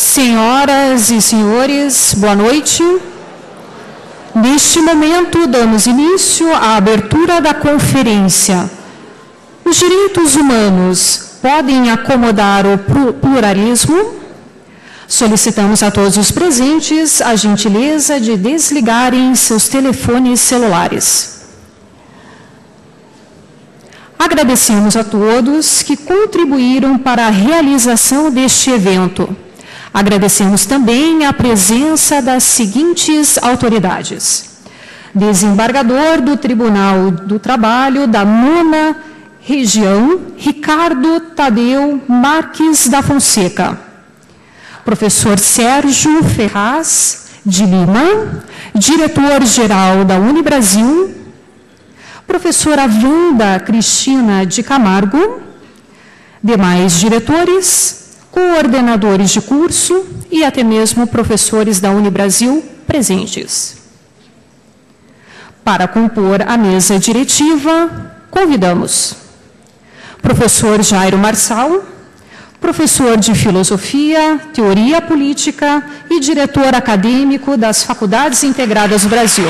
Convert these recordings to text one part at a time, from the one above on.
Senhoras e senhores, boa noite. Neste momento, damos início à abertura da conferência. Os direitos humanos podem acomodar o pluralismo? Solicitamos a todos os presentes a gentileza de desligarem seus telefones celulares. Agradecemos a todos que contribuíram para a realização deste evento. Agradecemos também a presença das seguintes autoridades: desembargador do Tribunal do Trabalho da 9ª Região, Ricardo Tadeu Marques da Fonseca. Professor Sérgio Ferraz de Lima, diretor-geral da Unibrasil. Professora Wanda Cristina de Camargo. Demais diretores, coordenadores de curso e até mesmo professores da Unibrasil presentes. Para compor a mesa diretiva, convidamos professor Jairo Marçal, professor de Filosofia, Teoria Política e diretor acadêmico das Faculdades Integradas do Brasil.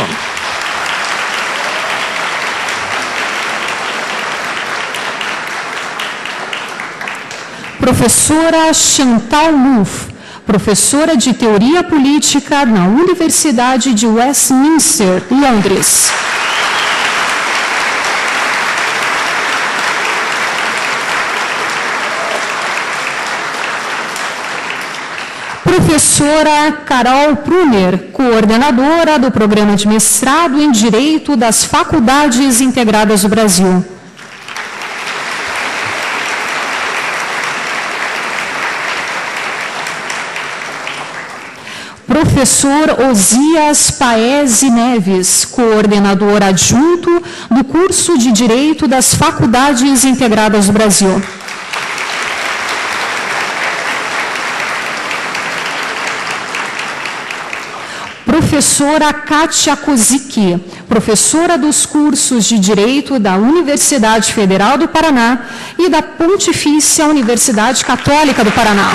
Professora Chantal Mouffe, professora de Teoria Política na Universidade de Westminster, Londres. Professora Carol Pruner, coordenadora do Programa de Mestrado em Direito das Faculdades Integradas do Brasil. Professor Osias Paese Neves, coordenador adjunto do curso de Direito das Faculdades Integradas do Brasil. Professora Kátia Kozicki, professora dos cursos de Direito da Universidade Federal do Paraná e da Pontifícia Universidade Católica do Paraná.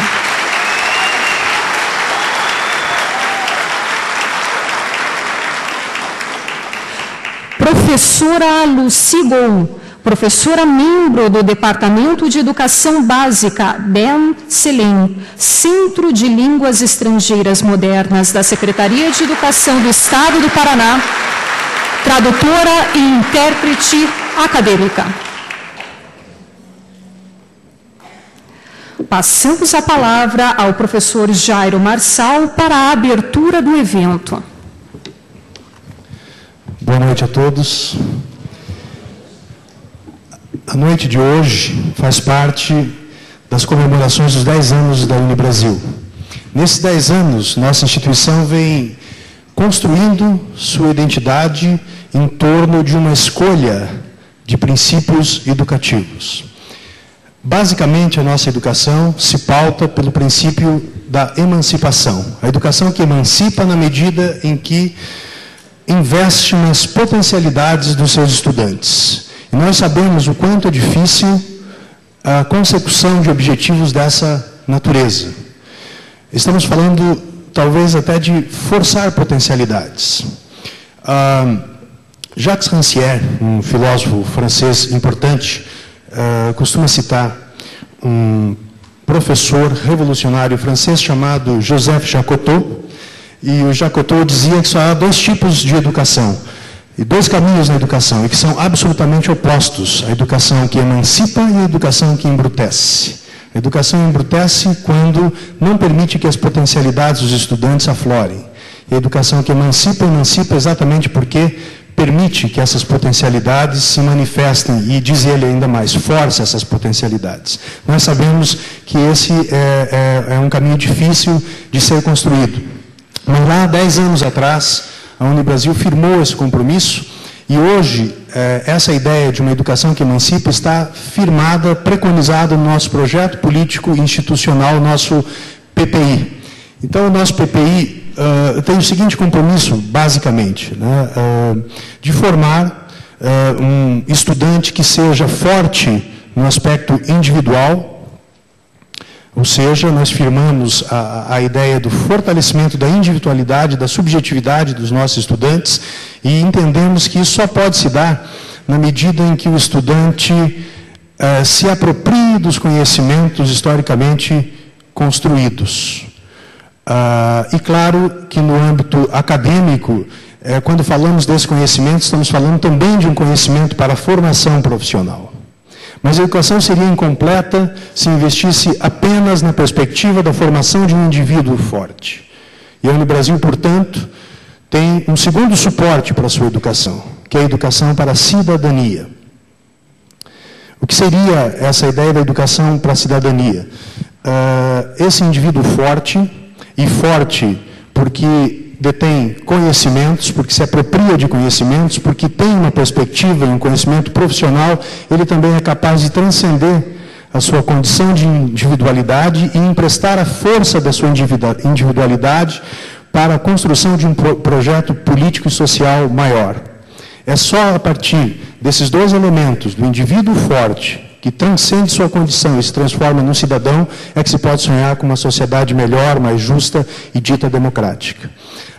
Professora Lucy Gon, professora membro do Departamento de Educação Básica, Ben Selem, Centro de Línguas Estrangeiras Modernas da Secretaria de Educação do Estado do Paraná, tradutora e intérprete acadêmica. Passamos a palavra ao professor Jairo Marçal para a abertura do evento. Boa noite a todos. A noite de hoje faz parte das comemorações dos 10 anos da Unibrasil. Nesses 10 anos, nossa instituição vem construindo sua identidade em torno de uma escolha de princípios educativos. Basicamente, a nossa educação se pauta pelo princípio da emancipação. A educação que emancipa na medida em que investe nas potencialidades dos seus estudantes. E nós sabemos o quanto é difícil a consecução de objetivos dessa natureza. Estamos falando, talvez, até de forçar potencialidades. Jacques Rancière, um filósofo francês importante, costuma citar um professor revolucionário francês chamado Joseph Jacotot. E o Jacotot dizia que só há 2 tipos de educação, e 2 caminhos na educação, e que são absolutamente opostos: a educação que emancipa e a educação que embrutece. A educação embrutece quando não permite que as potencialidades dos estudantes aflorem. E a educação que emancipa exatamente porque permite que essas potencialidades se manifestem e, diz ele ainda mais, força essas potencialidades. Nós sabemos que esse é um caminho difícil de ser construído. Mas lá, 10 anos atrás, a Unibrasil firmou esse compromisso e hoje essa ideia de uma educação que emancipa está firmada, preconizada no nosso projeto político institucional, nosso PPI. Então, o nosso PPI tem o seguinte compromisso, basicamente, né, de formar um estudante que seja forte no aspecto individual, Ou seja, nós firmamos a ideia do fortalecimento da individualidade, da subjetividade dos nossos estudantes e entendemos que isso só pode se dar na medida em que o estudante se aproprie dos conhecimentos historicamente construídos. E claro que no âmbito acadêmico, quando falamos desse conhecimento, estamos falando também de um conhecimento para a formação profissional. Mas a educação seria incompleta se investisse apenas na perspectiva da formação de um indivíduo forte. E a Unibrasil, portanto, tem um segundo suporte para a sua educação, que é a educação para a cidadania. O que seria essa ideia da educação para a cidadania? Esse indivíduo forte, e forte porque detém conhecimentos, porque se apropria de conhecimentos, porque tem uma perspectiva e um conhecimento profissional, ele também é capaz de transcender a sua condição de individualidade e emprestar a força da sua individualidade para a construção de um projeto político e social maior. É só a partir desses dois elementos, do indivíduo forte, que transcende sua condição e se transforma num cidadão, é que se pode sonhar com uma sociedade melhor, mais justa e dita democrática.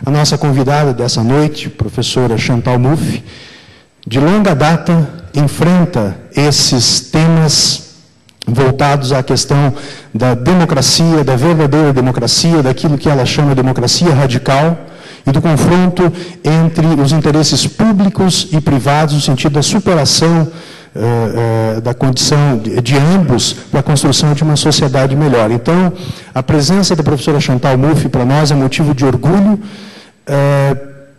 A nossa convidada dessa noite, professora Chantal Mouffe, de longa data enfrenta esses temas voltados à questão da democracia, da verdadeira democracia, daquilo que ela chama de democracia radical, e do confronto entre os interesses públicos e privados no sentido da superação da condição de ambos para a construção de uma sociedade melhor. Então, a presença da professora Chantal Mouffe para nós é motivo de orgulho,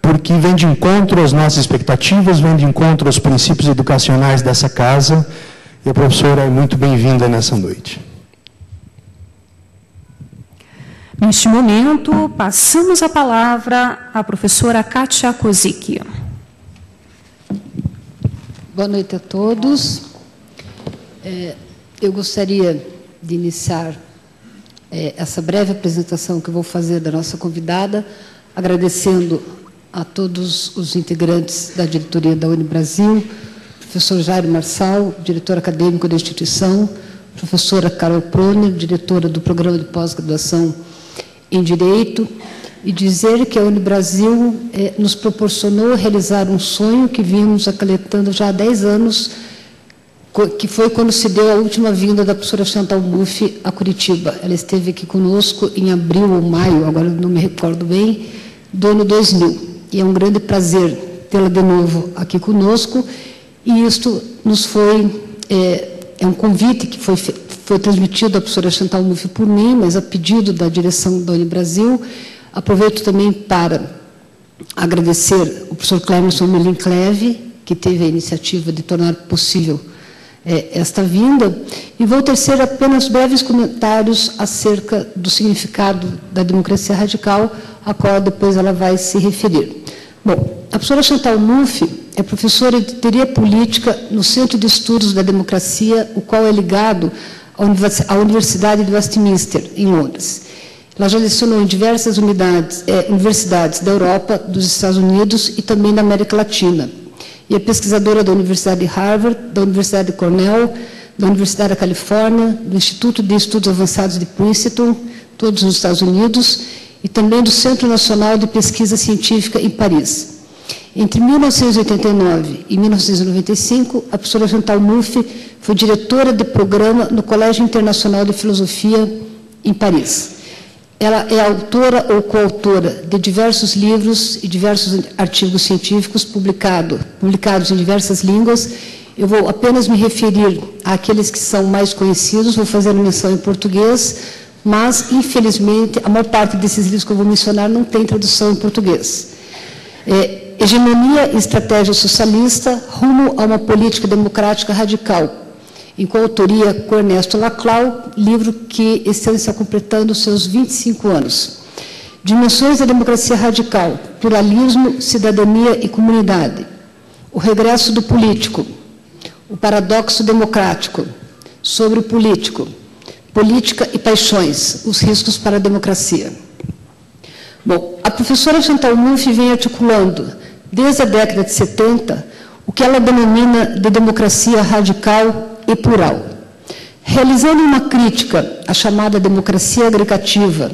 porque vem de encontro às nossas expectativas, vem de encontro aos princípios educacionais dessa casa, e a professora é muito bem-vinda nessa noite. Neste momento, passamos a palavra à professora Kátia Kozicki. Boa noite a todos. Eu gostaria de iniciar essa breve apresentação que eu vou fazer da nossa convidada, agradecendo a todos os integrantes da diretoria da Unibrasil, professor Jairo Marçal, diretor acadêmico da instituição, professora Carol Proner, diretora do programa de pós-graduação em Direito, e dizer que a Unibrasil nos proporcionou realizar um sonho que vimos acalentando já há 10 anos, que foi quando se deu a última vinda da professora Chantal Mouffe a Curitiba. Ela esteve aqui conosco em abril ou maio, agora não me recordo bem, do ano 2000. E é um grande prazer tê-la de novo aqui conosco. E isto nos foi... É um convite que foi transmitido à professora Chantal Mouffe por mim, mas a pedido da direção da Unibrasil. Aproveito também para agradecer o professor Clemerson Melincleve, que teve a iniciativa de tornar possível esta vinda, e vou tecer apenas breves comentários acerca do significado da democracia radical, a qual depois ela vai se referir. Bom, a professora Chantal Mouffe é professora de Teoria Política no Centro de Estudos da Democracia, o qual é ligado à Universidade de Westminster, em Londres. Ela já lecionou em diversas universidades da Europa, dos Estados Unidos e também da América Latina. E é pesquisadora da Universidade de Harvard, da Universidade de Cornell, da Universidade da Califórnia, do Instituto de Estudos Avançados de Princeton, todos nos Estados Unidos, e também do Centro Nacional de Pesquisa Científica em Paris. Entre 1989 e 1995, a professora Chantal Mouffe foi diretora de programa no Colégio Internacional de Filosofia em Paris. Ela é autora ou coautora de diversos livros e diversos artigos científicos publicados em diversas línguas. Eu vou apenas me referir àqueles que são mais conhecidos, vou fazer menção em português, mas, infelizmente, a maior parte desses livros que eu vou mencionar não tem tradução em português. Hegemonia e Estratégia Socialista, rumo a uma política democrática radical, em coautoria com Ernesto Laclau, livro que este ano está completando seus 25 anos. Dimensões da democracia radical, pluralismo, cidadania e comunidade. O regresso do político, o paradoxo democrático, sobre o político, política e paixões, os riscos para a democracia. Bom, a professora Chantal Mouffe vem articulando, desde a década de 70, o que ela denomina de democracia radical e plural. Realizando uma crítica à chamada democracia agregativa,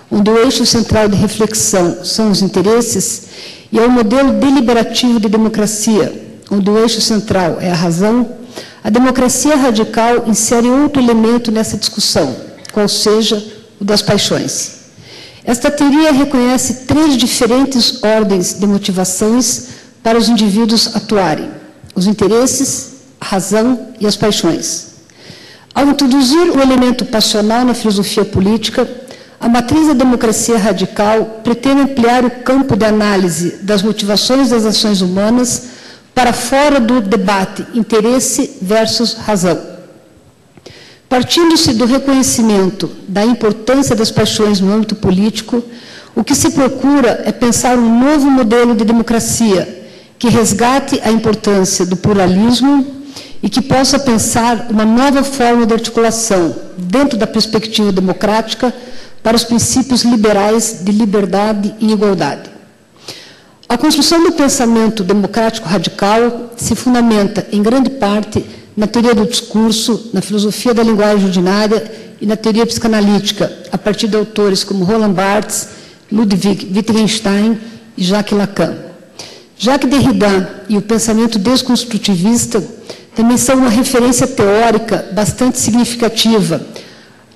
onde o eixo central de reflexão são os interesses, e ao modelo deliberativo de democracia, onde o eixo central é a razão, a democracia radical insere outro elemento nessa discussão, qual seja o das paixões. Esta teoria reconhece 3 diferentes ordens de motivações para os indivíduos atuarem: os interesses, a razão e as paixões. Ao introduzir o elemento passional na filosofia política, a matriz da democracia radical pretende ampliar o campo de análise das motivações das ações humanas para fora do debate interesse versus razão. Partindo-se do reconhecimento da importância das paixões no âmbito político, o que se procura é pensar um novo modelo de democracia que resgate a importância do pluralismo e que possa pensar uma nova forma de articulação, dentro da perspectiva democrática, para os princípios liberais de liberdade e igualdade. A construção do pensamento democrático radical se fundamenta, em grande parte, na teoria do discurso, na filosofia da linguagem ordinária e na teoria psicanalítica, a partir de autores como Roland Barthes, Ludwig Wittgenstein e Jacques Lacan. Jacques Derrida e o pensamento desconstrutivista também são uma referência teórica bastante significativa,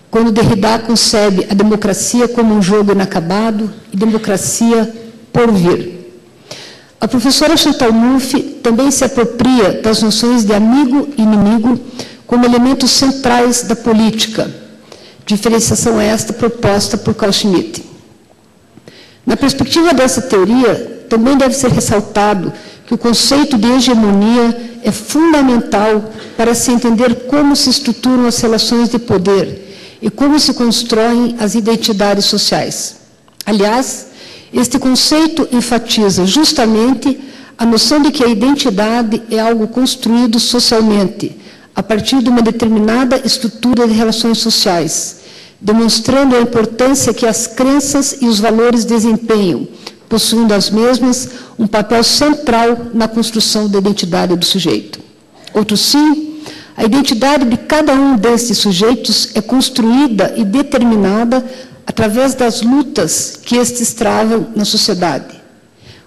quando Derrida concebe a democracia como um jogo inacabado e democracia por vir. A professora Chantal Mouffe também se apropria das noções de amigo e inimigo como elementos centrais da política, diferenciação esta proposta por Carl Schmitt. Na perspectiva dessa teoria, também deve ser ressaltado que o conceito de hegemonia é fundamental para se entender como se estruturam as relações de poder e como se constroem as identidades sociais. Aliás, este conceito enfatiza justamente a noção de que a identidade é algo construído socialmente, a partir de uma determinada estrutura de relações sociais, demonstrando a importância que as crenças e os valores desempenham, possuindo as mesmas um papel central na construção da identidade do sujeito. Outro sim, a identidade de cada um destes sujeitos é construída e determinada através das lutas que estes travam na sociedade.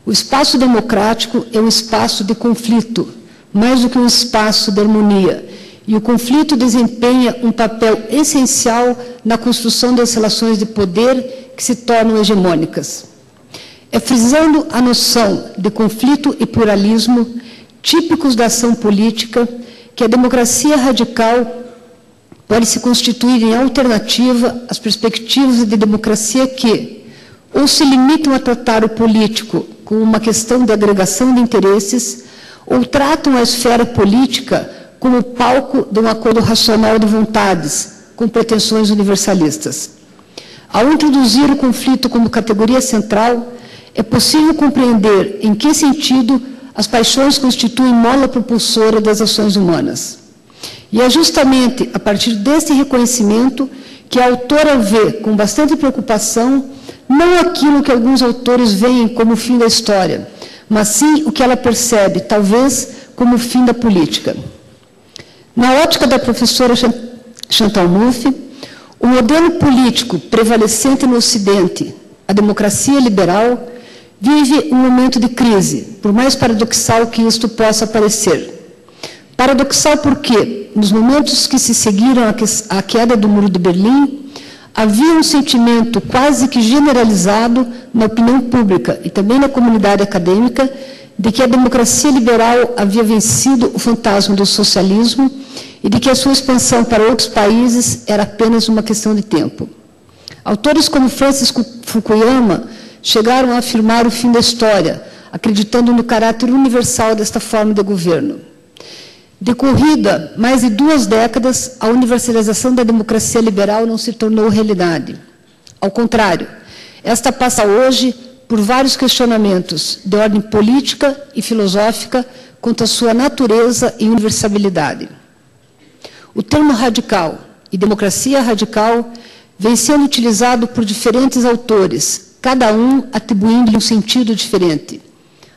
O espaço democrático é um espaço de conflito, mais do que um espaço de harmonia, e o conflito desempenha um papel essencial na construção das relações de poder que se tornam hegemônicas. É frisando a noção de conflito e pluralismo, típicos da ação política, que a democracia radical pode se constituir em alternativa às perspectivas de democracia que, ou se limitam a tratar o político como uma questão de agregação de interesses, ou tratam a esfera política como palco de um acordo racional de vontades, com pretensões universalistas. Ao introduzir o conflito como categoria central, é possível compreender em que sentido as paixões constituem mola propulsora das ações humanas. E é justamente a partir desse reconhecimento que a autora vê com bastante preocupação não aquilo que alguns autores veem como o fim da história, mas sim o que ela percebe, talvez, como o fim da política. Na ótica da professora Chantal Mouffe, o modelo político prevalecente no Ocidente, a democracia liberal, vive um momento de crise, por mais paradoxal que isto possa parecer. Paradoxal porque, nos momentos que se seguiram à queda do Muro de Berlim, havia um sentimento quase que generalizado na opinião pública e também na comunidade acadêmica de que a democracia liberal havia vencido o fantasma do socialismo e de que a sua expansão para outros países era apenas uma questão de tempo. Autores como Francis Fukuyama chegaram a afirmar o fim da história, acreditando no caráter universal desta forma de governo. Decorrida mais de 2 décadas, a universalização da democracia liberal não se tornou realidade. Ao contrário, esta passa hoje por vários questionamentos de ordem política e filosófica quanto à sua natureza e universalidade. O termo radical e democracia radical vem sendo utilizado por diferentes autores, cada um atribuindo-lhe um sentido diferente.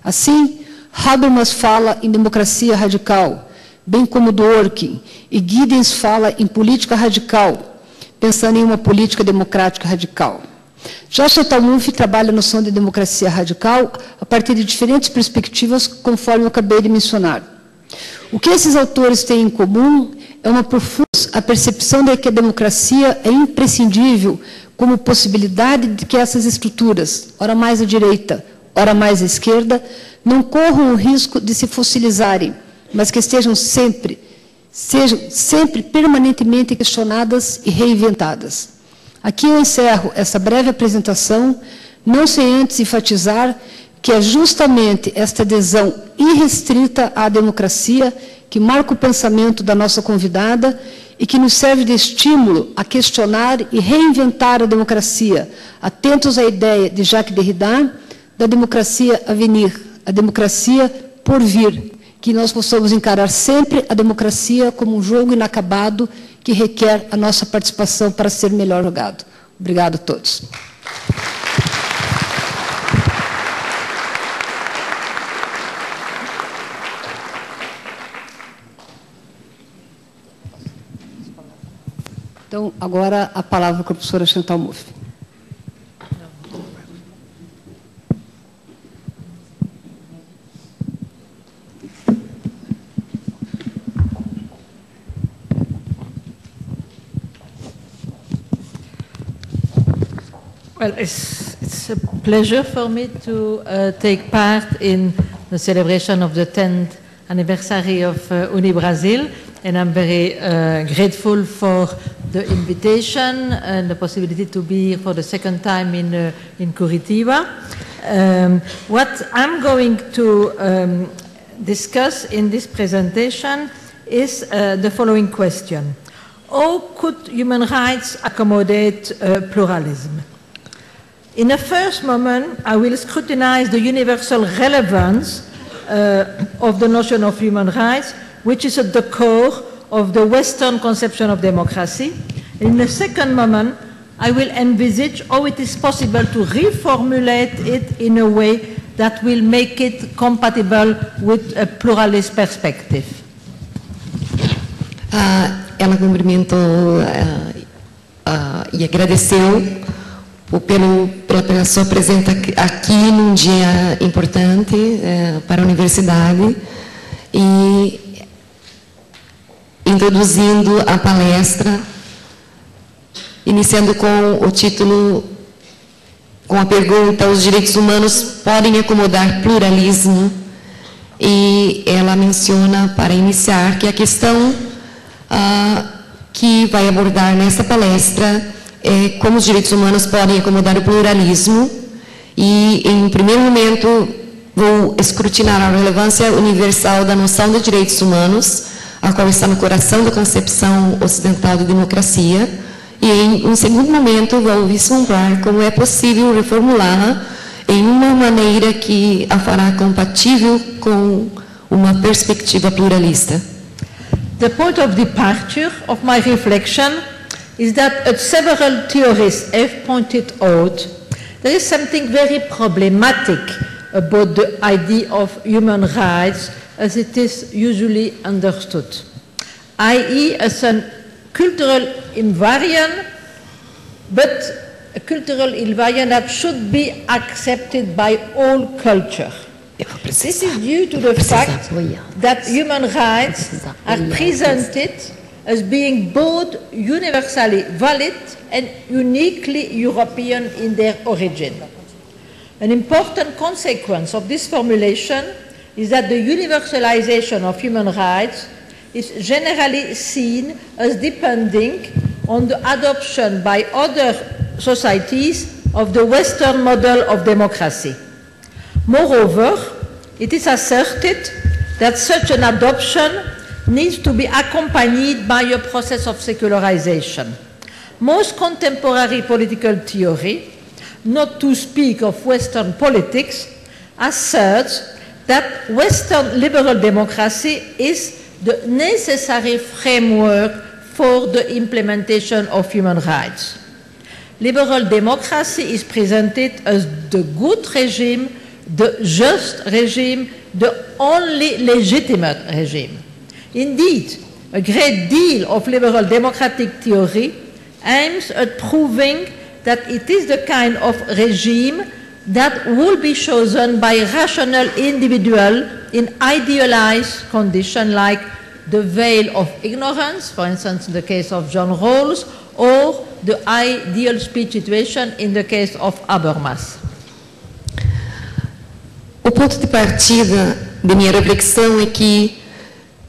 Assim, Habermas fala em democracia radical, bem como Dworkin, e Giddens fala em política radical, pensando em uma política democrática radical. Já Chantal Mouffe trabalha a noção de democracia radical a partir de diferentes perspectivas, conforme eu acabei de mencionar. O que esses autores têm em comum é uma profunda a percepção de que a democracia é imprescindível como possibilidade de que essas estruturas, ora mais à direita, ora mais à esquerda, não corram o risco de se fossilizarem, mas que sejam sempre permanentemente questionadas e reinventadas. Aqui eu encerro essa breve apresentação, não sem antes enfatizar que é justamente esta adesão irrestrita à democracia que marca o pensamento da nossa convidada e que nos serve de estímulo a questionar e reinventar a democracia, atentos à ideia de Jacques Derrida da democracia a venir, a democracia por vir, que nós possamos encarar sempre a democracia como um jogo inacabado que requer a nossa participação para ser melhor jogado. Obrigado a todos. Então, agora a palavra com a professora Chantal Mouffe. Well, it's a pleasure for me to take part in the celebration of the 10th anniversary of Unibrasil, and I'm very grateful for the invitation and the possibility to be here for the second time in Curitiba. What I'm going to discuss in this presentation is the following question. How could human rights accommodate pluralism? In the first moment, I will scrutinize the universal relevance of the notion of human rights, which is at the core of the Western conception of democracy. In the second moment, I will envisage how it is possible to reformulate it in a way that will make it compatible with a pluralist perspective. Ela cumprimentou e agradeceu pela sua presença aqui num dia importante para a universidade e introduzindo a palestra, iniciando com o título, com a pergunta: os direitos humanos podem acomodar pluralismo? E ela menciona, para iniciar, que a questão que vai abordar nessa palestra é como os direitos humanos podem acomodar o pluralismo. E, em primeiro momento, vou escrutinar a relevância universal da noção de direitos humanos, a qual está no coração da concepção ocidental de democracia. E, em um segundo momento, vou vislumbrar como é possível reformulá-la em uma maneira que a fará compatível com uma perspectiva pluralista. The point of departure of my reflection is that, as several theorists have pointed out, there is something very problematic about the idea of human rights as it is usually understood, i.e. as a cultural invariant, but a cultural invariant that should be accepted by all culture. This is due to the fact that human rights are presented as being both universally valid and uniquely European in their origin. An important consequence of this formulation is that the universalization of human rights is generally seen as depending on the adoption by other societies of the Western model of democracy. Moreover, it is asserted that such an adoption needs to be accompanied by a process of secularization. Most contemporary political theory, not to speak of Western politics, asserts that Western liberal democracy is the necessary framework for the implementation of human rights. Liberal democracy is presented as the good regime, the just regime, the only legitimate regime. Indeed, a great deal of liberal democratic theory aims at proving that it is the kind of regime that will be chosen by rational individual in idealized conditions like the veil of ignorance, for instance, in the case of John Rawls, or the ideal speech situation in the case of Habermas. O ponto de partida da minha reflexão é que,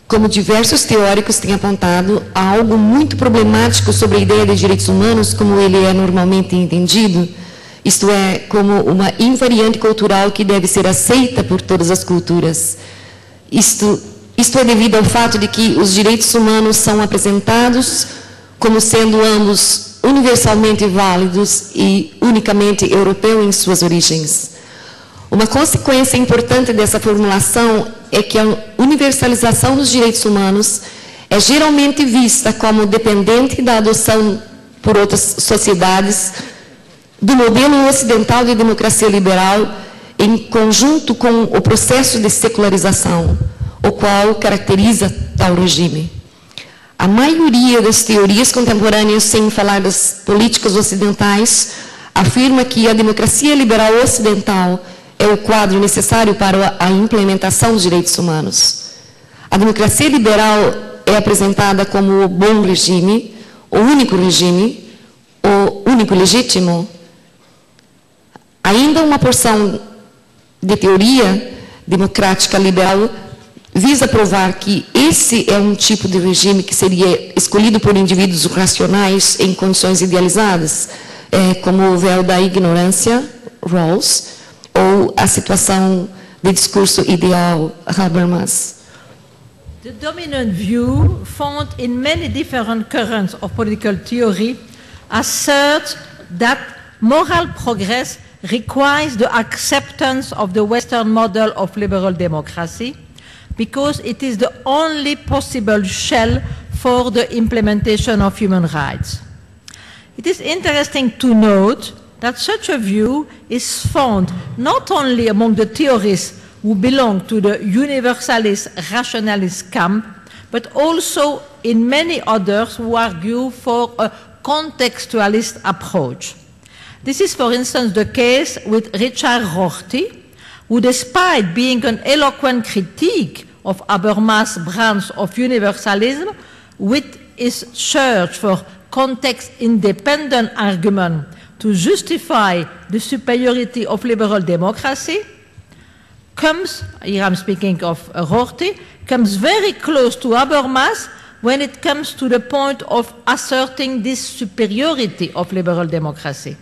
como diversos teóricos têm apontado, há algo muito problemático sobre a ideia de direitos humanos como ele é normalmente entendido, isto é, como uma invariante cultural que deve ser aceita por todas as culturas. Isto é devido ao fato de que os direitos humanos são apresentados como sendo ambos universalmente válidos e unicamente europeus em suas origens. Uma consequência importante dessa formulação é que a universalização dos direitos humanos é geralmente vista como dependente da adoção por outras sociedades do modelo ocidental de democracia liberal em conjunto com o processo de secularização, o qual caracteriza tal regime. A maioria das teorias contemporâneas, sem falar das políticas ocidentais, afirma que a democracia liberal ocidental é o quadro necessário para a implementação dos direitos humanos. A democracia liberal é apresentada como o bom regime, o único legítimo. Ainda uma porção de teoria democrática liberal visa provar que esse é um tipo de regime que seria escolhido por indivíduos racionais em condições idealizadas, como o véu da ignorância, Rawls, ou a situação de discurso ideal, Habermas. The dominant view found in many different currents of political theory asserts that moral progress requires the acceptance of the Western model of liberal democracy because it is the only possible shell for the implementation of human rights. It is interesting to note that such a view is found not only among the theorists who belong to the universalist rationalist camp, but also in many others who argue for a contextualist approach. This is, for instance, the case with Richard Rorty, who, despite being an eloquent critique of Habermas' branch of universalism, with his search for context-independent argument to justify the superiority of liberal democracy, comes, here I'm speaking of Rorty, comes very close to Habermas when it comes to the point of asserting this superiority of liberal democracy.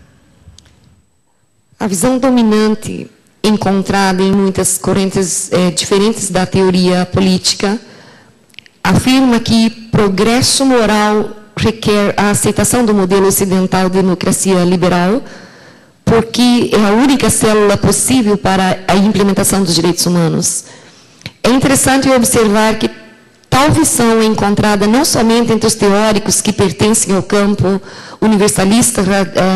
A visão dominante encontrada em muitas correntes diferentes da teoria política afirma que progresso moral requer a aceitação do modelo ocidental de democracia liberal, porque é a única célula possível para a implementação dos direitos humanos. É interessante observar que tal visão é encontrada não somente entre os teóricos que pertencem ao campo universalista,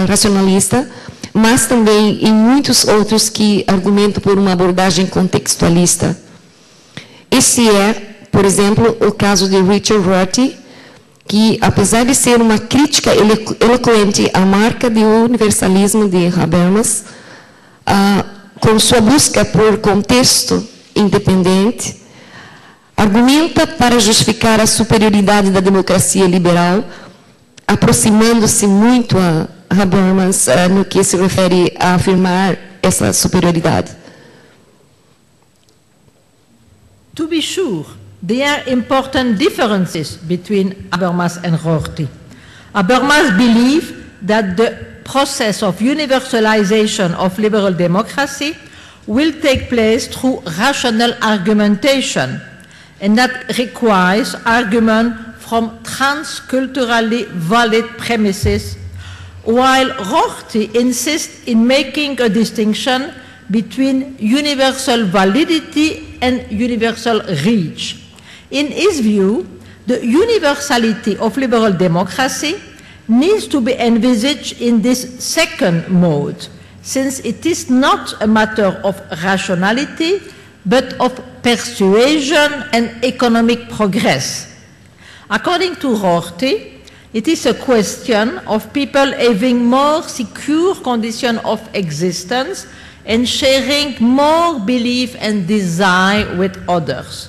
racionalista, mas também em muitos outros que argumentam por uma abordagem contextualista. Esse é, por exemplo, o caso de Richard Rorty, que, apesar de ser uma crítica eloquente à marca de universalismo de Habermas, com sua busca por contexto independente, argumenta para justificar a superioridade da democracia liberal, aproximando-se muito a Habermas no que se refere a afirmar essa superioridade. To be sure, there are important differences between Habermas and Rorty. Habermas believed that the process of universalization of liberal democracy will take place through rational argumentation, and that requires argument from transculturally valid premises, while Rorty insists in making a distinction between universal validity and universal reach. In his view, the universality of liberal democracy needs to be envisaged in this second mode, since it is not a matter of rationality, but of persuasion and economic progress. According to Rorty, it is a question of people having more secure conditions of existence and sharing more belief and desire with others.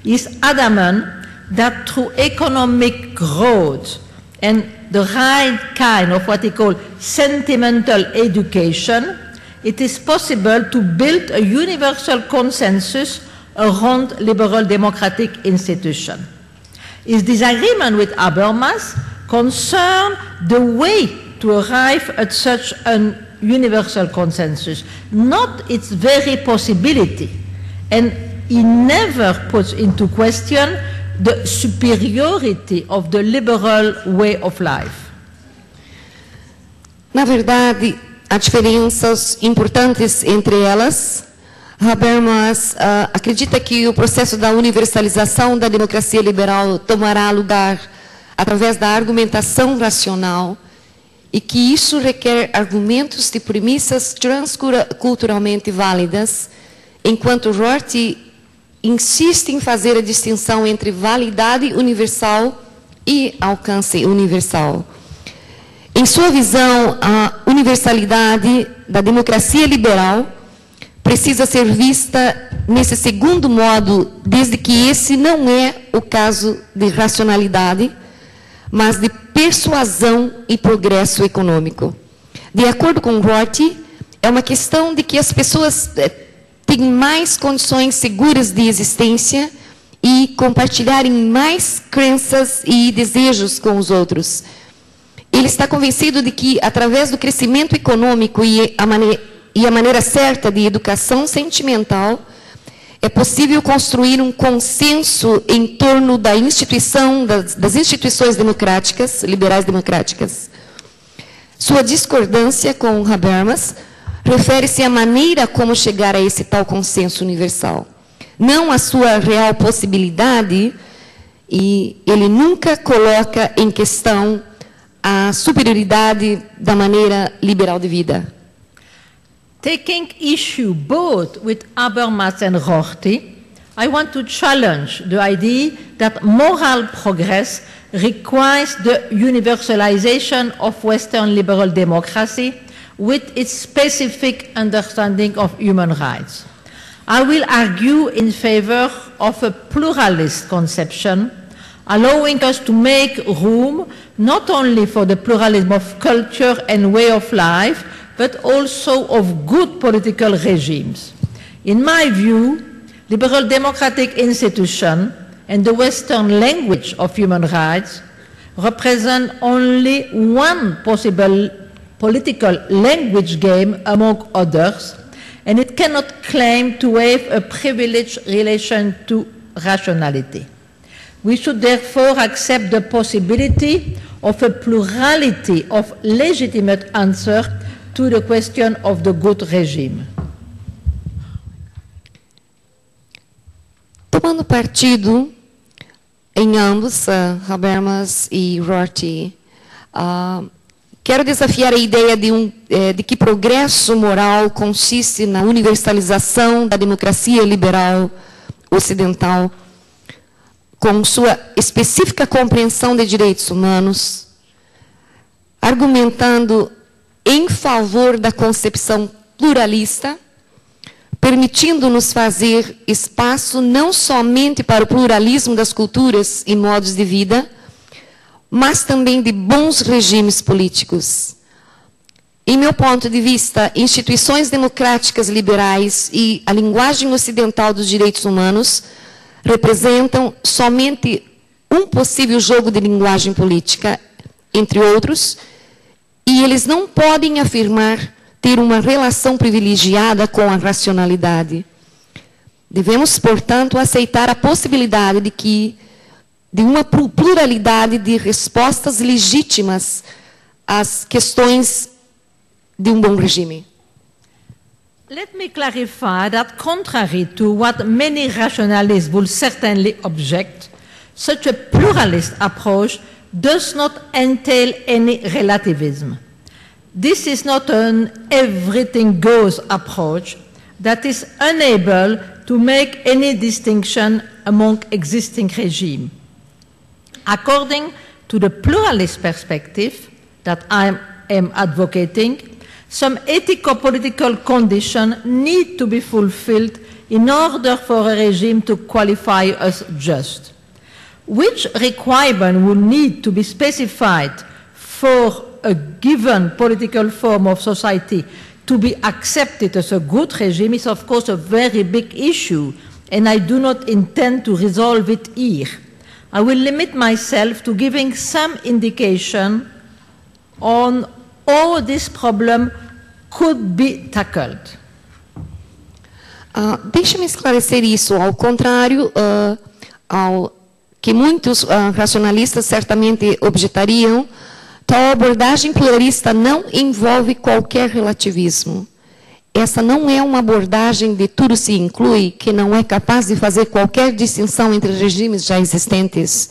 He is adamant that through economic growth and the right kind of what he calls sentimental education, it is possible to build a universal consensus around liberal democratic institutions. His disagreement with Habermas concern the way to arrive at such a universal consensus, not its very possibility. And he never puts into question the superiority of the liberal way of life. Na verdade, há diferenças importantes entre elas. Habermas acredita que o processo da universalização da democracia liberal tomará lugar através da argumentação racional e que isso requer argumentos de premissas transculturalmente válidas, enquanto Rorty insiste em fazer a distinção entre validade universal e alcance universal. Em sua visão, a universalidade da democracia liberal precisa ser vista nesse segundo modo, desde que esse não é o caso de racionalidade, mas de persuasão e progresso econômico. De acordo com Rorty, é uma questão de que as pessoas têm mais condições seguras de existência e compartilharem mais crenças e desejos com os outros. Ele está convencido de que, através do crescimento econômico e a maneira certa de educação sentimental, é possível construir um consenso em torno da instituição, das instituições democráticas, liberais democráticas. Sua discordância com Habermas refere-se à maneira como chegar a esse tal consenso universal, não à sua real possibilidade, e ele nunca coloca em questão a superioridade da maneira liberal de vida. Taking issue both with Habermas and Rorty, I want to challenge the idea that moral progress requires the universalization of Western liberal democracy with its specific understanding of human rights. I will argue in favor of a pluralist conception, allowing us to make room not only for the pluralism of culture and way of life, but also of good political regimes. In my view, liberal democratic institutions and the Western language of human rights represent only one possible political language game among others, and it cannot claim to have a privileged relation to rationality. We should therefore accept the possibility of a plurality of legitimate answers to the question of the good regime. Tomando partido em ambos, Habermas e Rorty, quero desafiar a ideia de que progresso moral consiste na universalização da democracia liberal ocidental, com sua específica compreensão de direitos humanos, argumentando em favor da concepção pluralista, permitindo-nos fazer espaço não somente para o pluralismo das culturas e modos de vida, mas também de bons regimes políticos. Em meu ponto de vista, instituições democráticas liberais e a linguagem ocidental dos direitos humanos representam somente um possível jogo de linguagem política, entre outros, e eles não podem afirmar ter uma relação privilegiada com a racionalidade. Devemos, portanto, aceitar a possibilidade de uma pluralidade de respostas legítimas às questões de um bom regime. Let me clarify that contrary to what many rationalists will certainly object, such a pluralist approach does not entail any relativism. This is not an everything goes approach that is unable to make any distinction among existing regimes. According to the pluralist perspective that I am advocating, some ethico-political conditions need to be fulfilled in order for a regime to qualify as just. Which requirement will need to be specified for a given political form of society to be accepted as a good regime is, of course, a very big issue, and I do not intend to resolve it here. I will limit myself to giving some indication on how this problem could be tackled. Deixa-me esclarecer isso, ao contrário ao que muitos racionalistas certamente objetariam, tal abordagem pluralista não envolve qualquer relativismo. Essa não é uma abordagem de tudo se inclui, que não é capaz de fazer qualquer distinção entre regimes já existentes.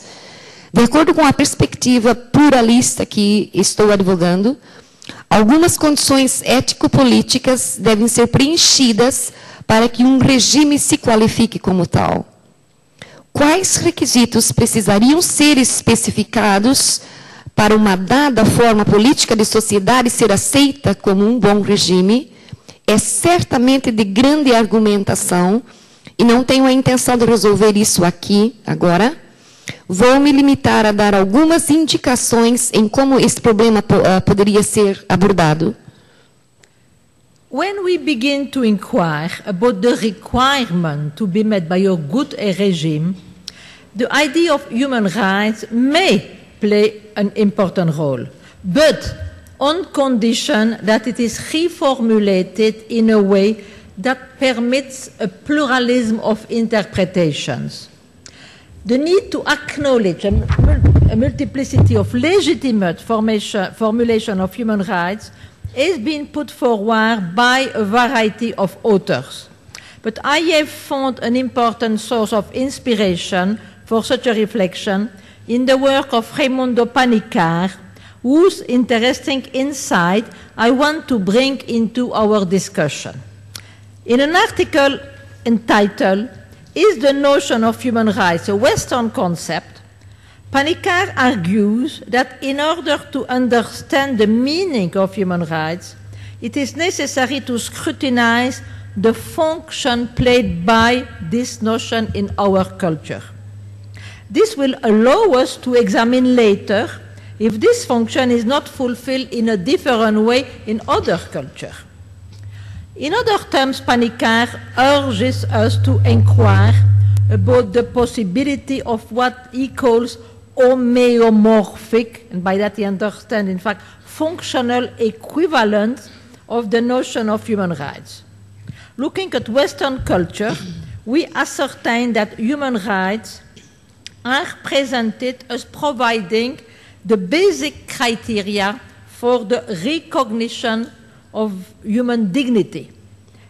De acordo com a perspectiva pluralista que estou advogando, algumas condições ético-políticas devem ser preenchidas para que um regime se qualifique como tal. Quais requisitos precisariam ser especificados para uma dada forma política de sociedade ser aceita como um bom regime, é certamente de grande argumentação, e não tenho a intenção de resolver isso aqui, agora. Vou me limitar a dar algumas indicações em como esse problema poderia ser abordado. When we begin to inquire about the requirement to be met by a good regime, the idea of human rights may play an important role, but on condition that it is reformulated in a way that permits a pluralism of interpretations. The need to acknowledge a multiplicity of legitimate formulation of human rights is being put forward by a variety of authors. But I have found an important source of inspiration for such a reflection in the work of Raimundo Panikkar, whose interesting insight I want to bring into our discussion. In an article entitled, "Is the notion of human rights a Western concept?" Panikkar argues that in order to understand the meaning of human rights, it is necessary to scrutinize the function played by this notion in our culture. This will allow us to examine later if this function is not fulfilled in a different way in other cultures. In other terms, Panikkar urges us to inquire about the possibility of what he calls homeomorphic, and by that he understands, in fact, functional equivalence of the notion of human rights. Looking at Western culture, we ascertain that human rights are presented as providing the basic criteria for the recognition of human dignity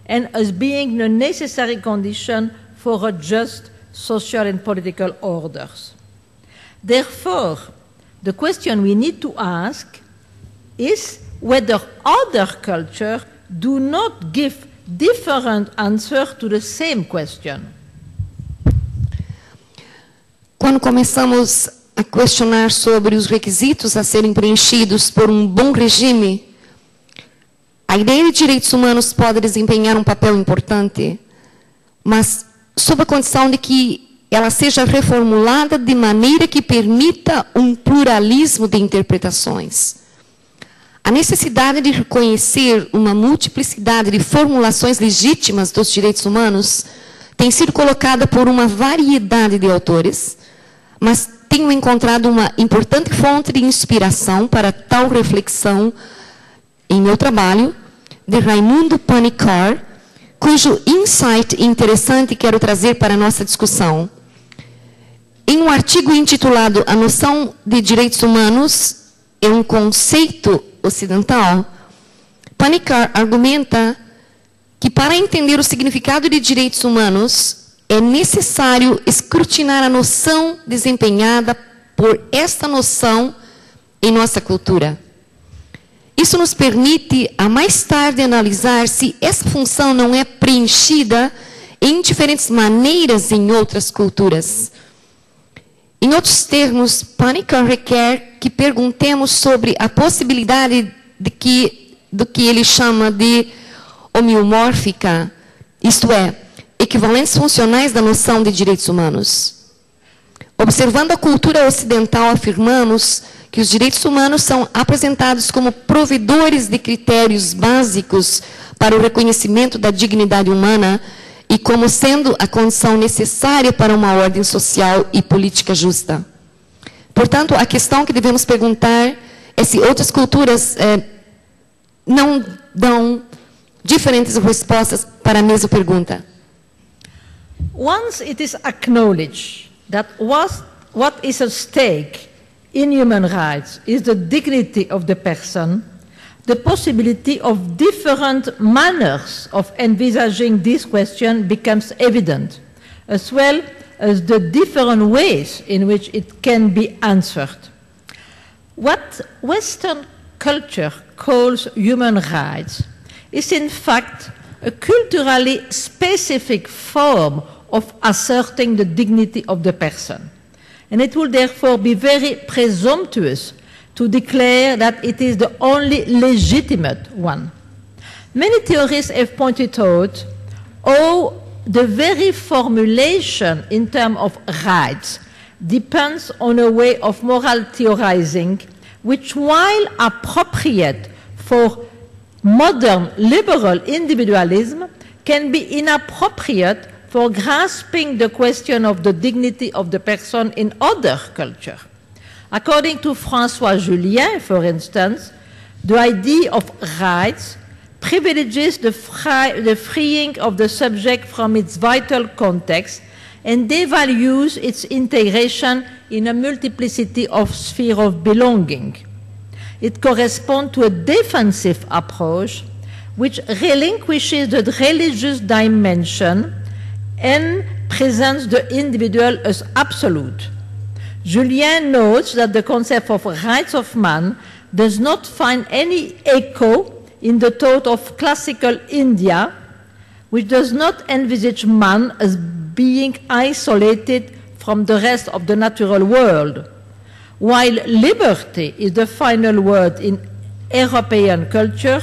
and as being the necessary condition for a just social and political orders. Therefore, the question we need to ask is whether other cultures do not give different answers to the same question. Quando começamos a questionar sobre os requisitos a serem preenchidos por um bom regime, a ideia de direitos humanos pode desempenhar um papel importante, mas sob a condição de que ela seja reformulada de maneira que permita um pluralismo de interpretações. A necessidade de reconhecer uma multiplicidade de formulações legítimas dos direitos humanos tem sido colocada por uma variedade de autores, mas tenho encontrado uma importante fonte de inspiração para tal reflexão em meu trabalho, de Raimundo Panikkar, cujo insight interessante quero trazer para a nossa discussão. Em um artigo intitulado "A noção de direitos humanos é um conceito ocidental", Panikkar argumenta que para entender o significado de direitos humanos é necessário escrutinar a noção desempenhada por esta noção em nossa cultura. Isso nos permite, a mais tarde, analisar se essa função não é preenchida em diferentes maneiras em outras culturas. Em outros termos, Panikkar requer que perguntemos sobre a possibilidade do que ele chama de homeomórfica, isto é, equivalentes funcionais da noção de direitos humanos. Observando a cultura ocidental, afirmamos que os direitos humanos são apresentados como provedores de critérios básicos para o reconhecimento da dignidade humana e como sendo a condição necessária para uma ordem social e política justa. Portanto, a questão que devemos perguntar é se outras culturas não dão diferentes respostas para a mesma pergunta. Once it is acknowledged that what is at stake in human rights is the dignity of the person, the possibility of different manners of envisaging this question becomes evident, as well as the different ways in which it can be answered. What Western culture calls human rights is in fact a culturally specific form of asserting the dignity of the person. And it will therefore be very presumptuous to declare that it is the only legitimate one. Many theorists have pointed out how the very formulation in terms of rights depends on a way of moral theorizing which, while appropriate for modern liberal individualism, can be inappropriate for grasping the question of the dignity of the person in other culture. According to François Julien, for instance, the idea of rights privileges the freeing of the subject from its vital context and devalues its integration in a multiplicity of spheres of belonging. It corresponds to a defensive approach which relinquishes the religious dimension and presents the individual as absolute. Julien notes that the concept of rights of man does not find any echo in the thought of classical India, which does not envisage man as being isolated from the rest of the natural world. While liberty is the final word in European culture,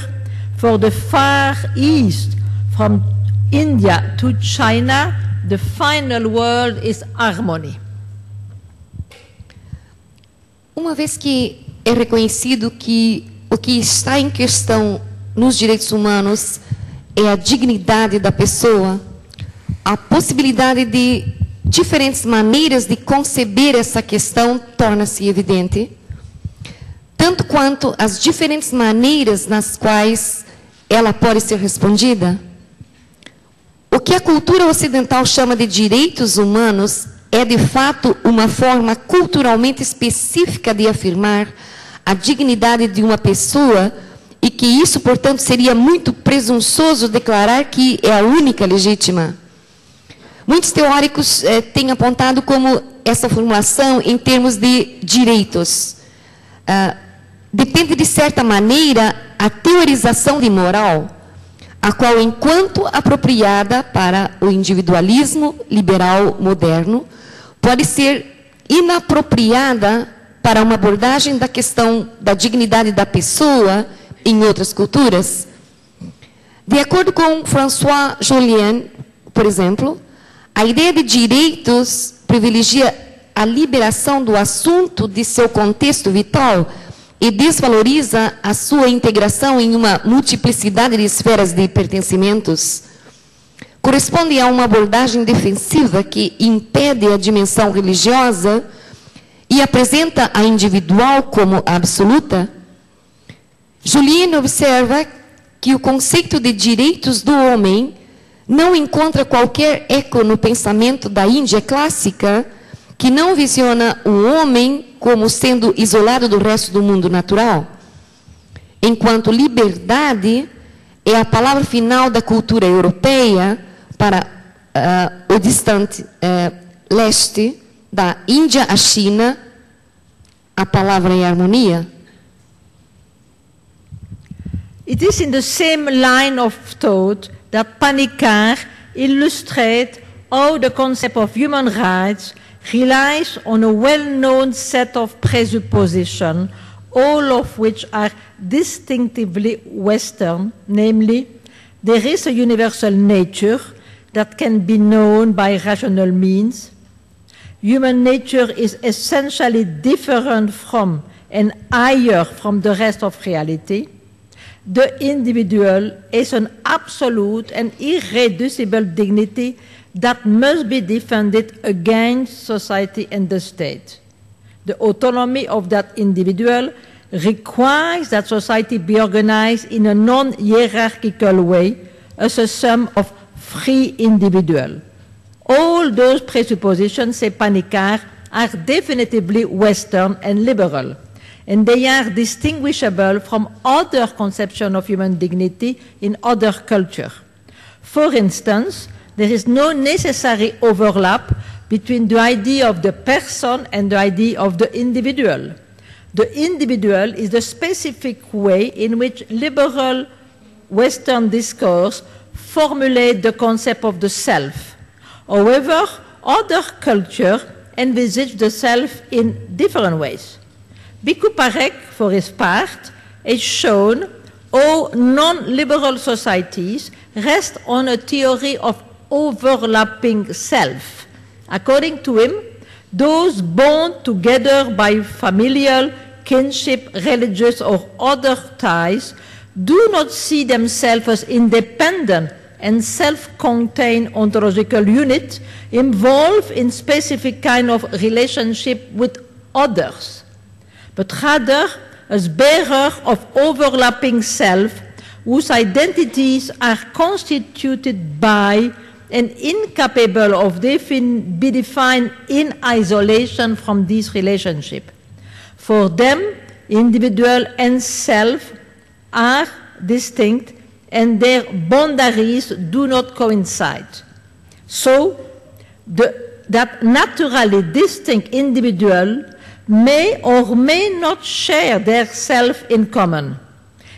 for the Far East, from India to China, the final word is harmony. Uma vez que é reconhecido que o que está em questão nos direitos humanos é a dignidade da pessoa, a possibilidade de diferentes maneiras de conceber essa questão torna-se evidente, tanto quanto as diferentes maneiras nas quais ela pode ser respondida. O que a cultura ocidental chama de direitos humanos é, de fato, uma forma culturalmente específica de afirmar a dignidade de uma pessoa e que isso, portanto, seria muito presunçoso declarar que é a única legítima. Muitos teóricos têm apontado como essa formulação em termos de direitos. Depende, de certa maneira, a teorização de moral, a qual, enquanto apropriada para o individualismo liberal moderno, pode ser inapropriada para uma abordagem da questão da dignidade da pessoa em outras culturas. De acordo com François Julien, por exemplo, a ideia de direitos privilegia a liberação do assunto de seu contexto vital e desvaloriza a sua integração em uma multiplicidade de esferas de pertencimentos. Corresponde a uma abordagem defensiva que impede a dimensão religiosa e apresenta a individual como absoluta. Julien observa que o conceito de direitos do homem não encontra qualquer eco no pensamento da Índia clássica, que não visiona o homem como sendo isolado do resto do mundo natural, enquanto liberdade é a palavra final da cultura europeia para o distante leste, da Índia à China, a palavra é harmonia. It is in the same line of thought that Panikkar illustrate how the concept of human rights relies on a well-known set of presuppositions, all of which are distinctively Western, namely, there is a universal nature that can be known by rational means. Human nature is essentially different from and higher from the rest of reality. The individual is an absolute and irreducible dignity that must be defended against society and the state. The autonomy of that individual requires that society be organized in a non-hierarchical way as a sum of free individuals. All those presuppositions, say Panikkar, are definitively Western and liberal, and they are distinguishable from other conceptions of human dignity in other cultures. For instance, there is no necessary overlap between the idea of the person and the idea of the individual. The individual is the specific way in which liberal Western discourse formulate the concept of the self. However, other cultures envisage the self in different ways. Bhikkhu Parekh, for his part, has shown how non-liberal societies rest on a theory of overlapping self. According to him, those bound together by familial, kinship, religious, or other ties do not see themselves as independent and self-contained ontological units involved in specific kind of relationship with others, but rather as bearers of overlapping self whose identities are constituted by and incapable of be defined in isolation from this relationship. For them, individual and self are distinct and their boundaries do not coincide. So, that naturally distinct individual may or may not share their self in common.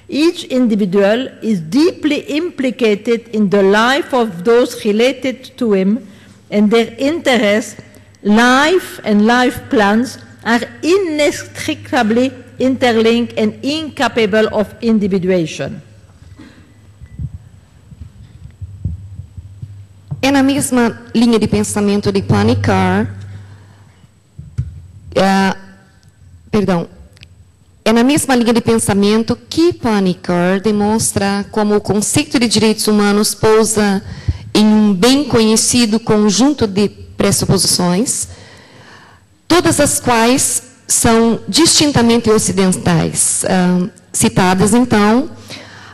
Each individual is deeply implicated in the life of those related to him, and their interests, life and life plans are inextricably interlinked and incapable of individuation. É na mesma linha de pensamento de Panikkar, é na mesma linha de pensamento que Panikkar demonstra como o conceito de direitos humanos pousa em um bem conhecido conjunto de pressuposições, todas as quais são distintamente ocidentais, citadas, então,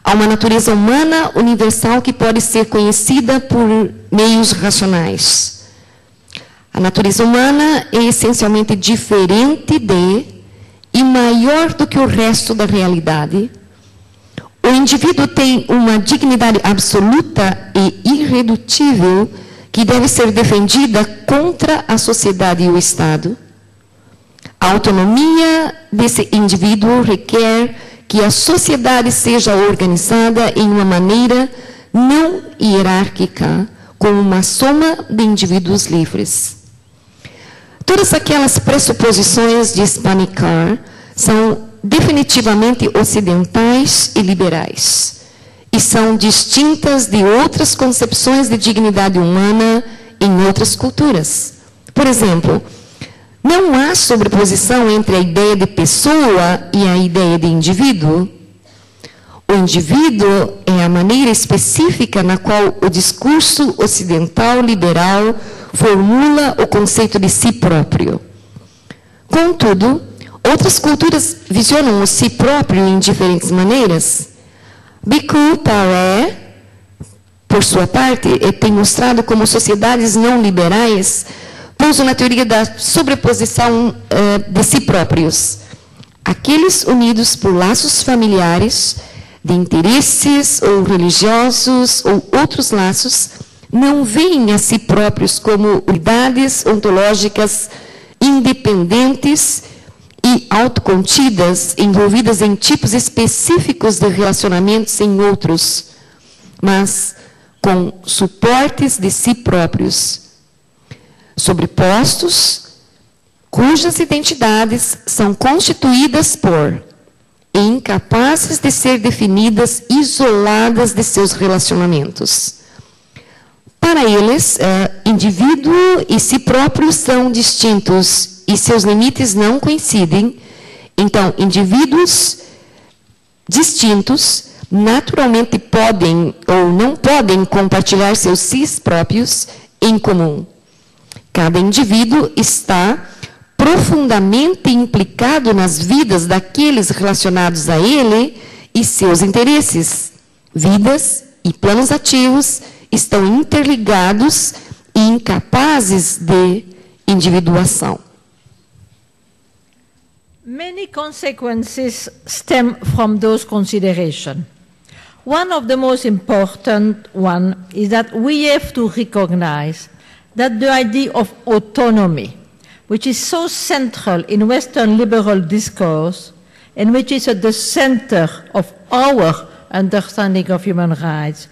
a uma natureza humana universal que pode ser conhecida por meios racionais. A natureza humana é essencialmente diferente de e maior do que o resto da realidade. O indivíduo tem uma dignidade absoluta e irredutível que deve ser defendida contra a sociedade e o Estado. A autonomia desse indivíduo requer que a sociedade seja organizada em uma maneira não hierárquica, como uma soma de indivíduos livres. Todas aquelas pressuposições de Panikkar são definitivamente ocidentais e liberais, e são distintas de outras concepções de dignidade humana em outras culturas. Por exemplo, não há sobreposição entre a ideia de pessoa e a ideia de indivíduo. O indivíduo é a maneira específica na qual o discurso ocidental liberal formula o conceito de si próprio. Contudo, outras culturas visionam o si próprio em diferentes maneiras. Bhikkhu Parekh, por sua parte, tem mostrado como sociedades não liberais pousam na teoria da sobreposição de si próprios. Aqueles unidos por laços familiares, de interesses ou religiosos ou outros laços, não veem a si próprios como unidades ontológicas independentes e autocontidas, envolvidas em tipos específicos de relacionamentos em outros, mas com suportes de si próprios, sobrepostos, cujas identidades são constituídas por e incapazes de ser definidas isoladas de seus relacionamentos. Para eles, indivíduo e si próprio são distintos e seus limites não coincidem. Então, indivíduos distintos naturalmente podem ou não podem compartilhar seus sis próprios em comum. Cada indivíduo está profundamente implicado nas vidas daqueles relacionados a ele e seus interesses. Vidas e planos ativos estão interligados e incapazes de individuação. Many consequences stem from those considerations. One of the most important one is that we have to recognize that the idea of autonomy, which is so central in Western liberal discourse and which is at the center of our understanding of human rights,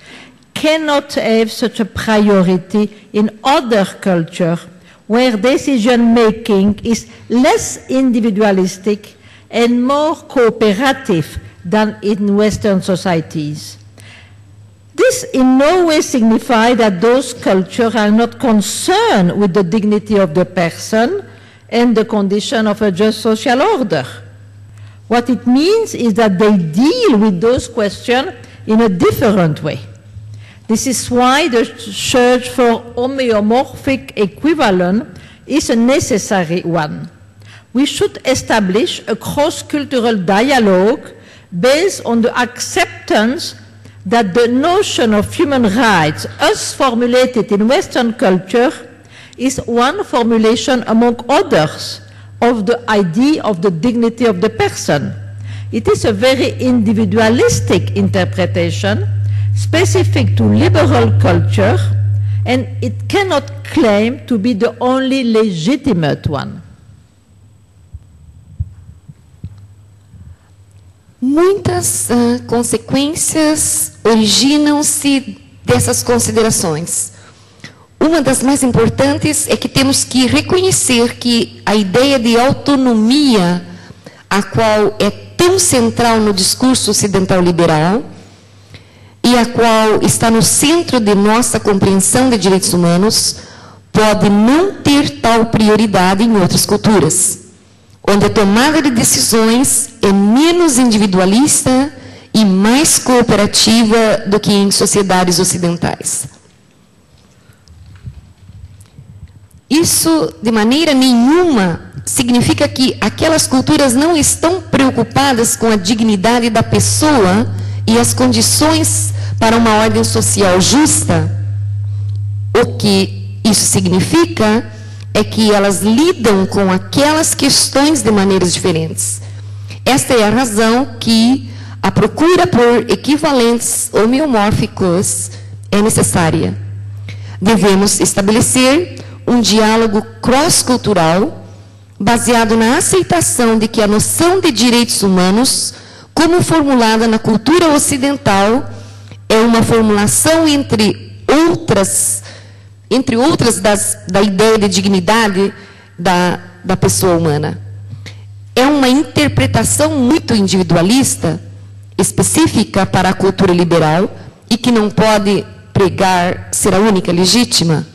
cannot have such a priority in other cultures where decision-making is less individualistic and more cooperative than in Western societies. This in no way signifies that those cultures are not concerned with the dignity of the person and the condition of a just social order. What it means is that they deal with those questions in a different way. This is why the search for homeomorphic equivalent is a necessary one. We should establish a cross-cultural dialogue based on the acceptance that the notion of human rights, as formulated in Western culture, is one formulation among others of the idea of the dignity of the person. It is a very individualistic interpretation specific to liberal culture, and it cannot claim to be the only legitimate one. Muitas consequências originam-se dessas considerações. Uma das mais importantes é que temos que reconhecer que a ideia de autonomia, a qual é tão central no discurso ocidental liberal, e a qual está no centro de nossa compreensão de direitos humanos, pode não ter tal prioridade em outras culturas, onde a tomada de decisões é menos individualista e mais cooperativa do que em sociedades ocidentais. Isso, de maneira nenhuma, significa que aquelas culturas não estão preocupadas com a dignidade da pessoa e as condições para uma ordem social justa. O que isso significa é que elas lidam com aquelas questões de maneiras diferentes. Esta é a razão que a procura por equivalentes homeomórficos é necessária. Devemos estabelecer um diálogo cross-cultural baseado na aceitação de que a noção de direitos humanos, como formulada na cultura ocidental, é uma formulação entre outras da ideia de dignidade da pessoa humana. É uma interpretação muito individualista, específica para a cultura liberal, e que não pode pregar ser a única legítima.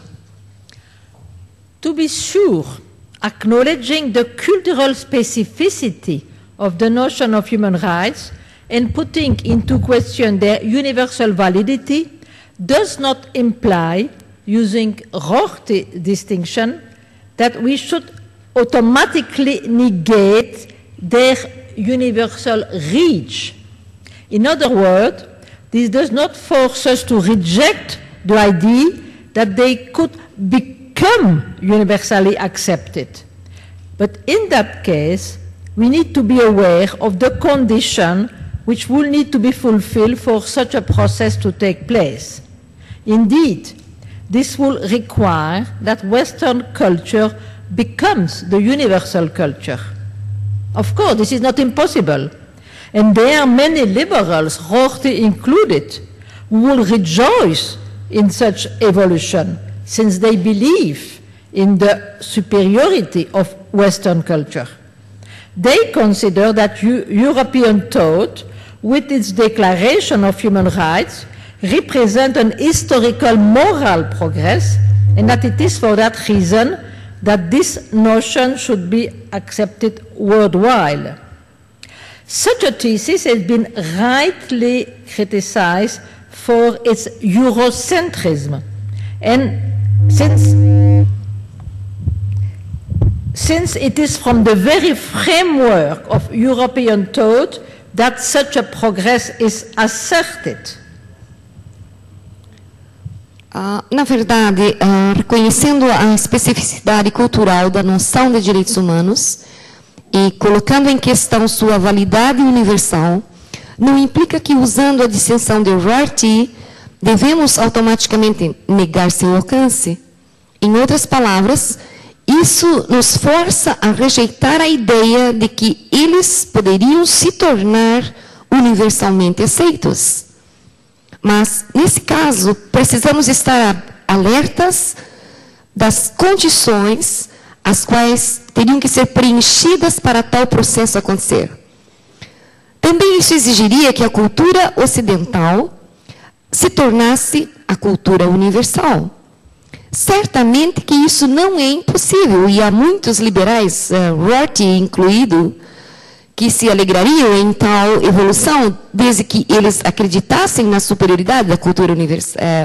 To be sure, acknowledging the cultural specificity of the notion of human rights and putting into question their universal validity does not imply, using Rorty distinction, that we should automatically negate their universal reach. In other words, this does not force us to reject the idea that they could become universally accepted. But in that case, we need to be aware of the condition which will need to be fulfilled for such a process to take place. Indeed, this will require that Western culture becomes the universal culture. Of course, this is not impossible. And there are many liberals, Rorty included, who will rejoice in such evolution, since they believe in the superiority of Western culture. They consider that European thought, with its Declaration of Human Rights, represent an historical moral progress, and that it is for that reason that this notion should be accepted worldwide. Such a thesis has been rightly criticized for its Eurocentrism, and since it is from the very framework of European thought that such a progress is asserted. Na verdade, reconhecendo a especificidade cultural da noção de direitos humanos e colocando em questão sua validade universal, não implica que, usando a distinção de Rorty, devemos automaticamente negar seu alcance. Em outras palavras, isso nos força a rejeitar a ideia de que eles poderiam se tornar universalmente aceitos. Mas, nesse caso, precisamos estar alertas das condições as quais teriam que ser preenchidas para tal processo acontecer. Também isso exigiria que a cultura ocidental se tornasse a cultura universal. Certamente que isso não é impossível, e há muitos liberais, Rorty incluído, que se alegrariam em tal evolução, desde que eles acreditassem na superioridade da cultura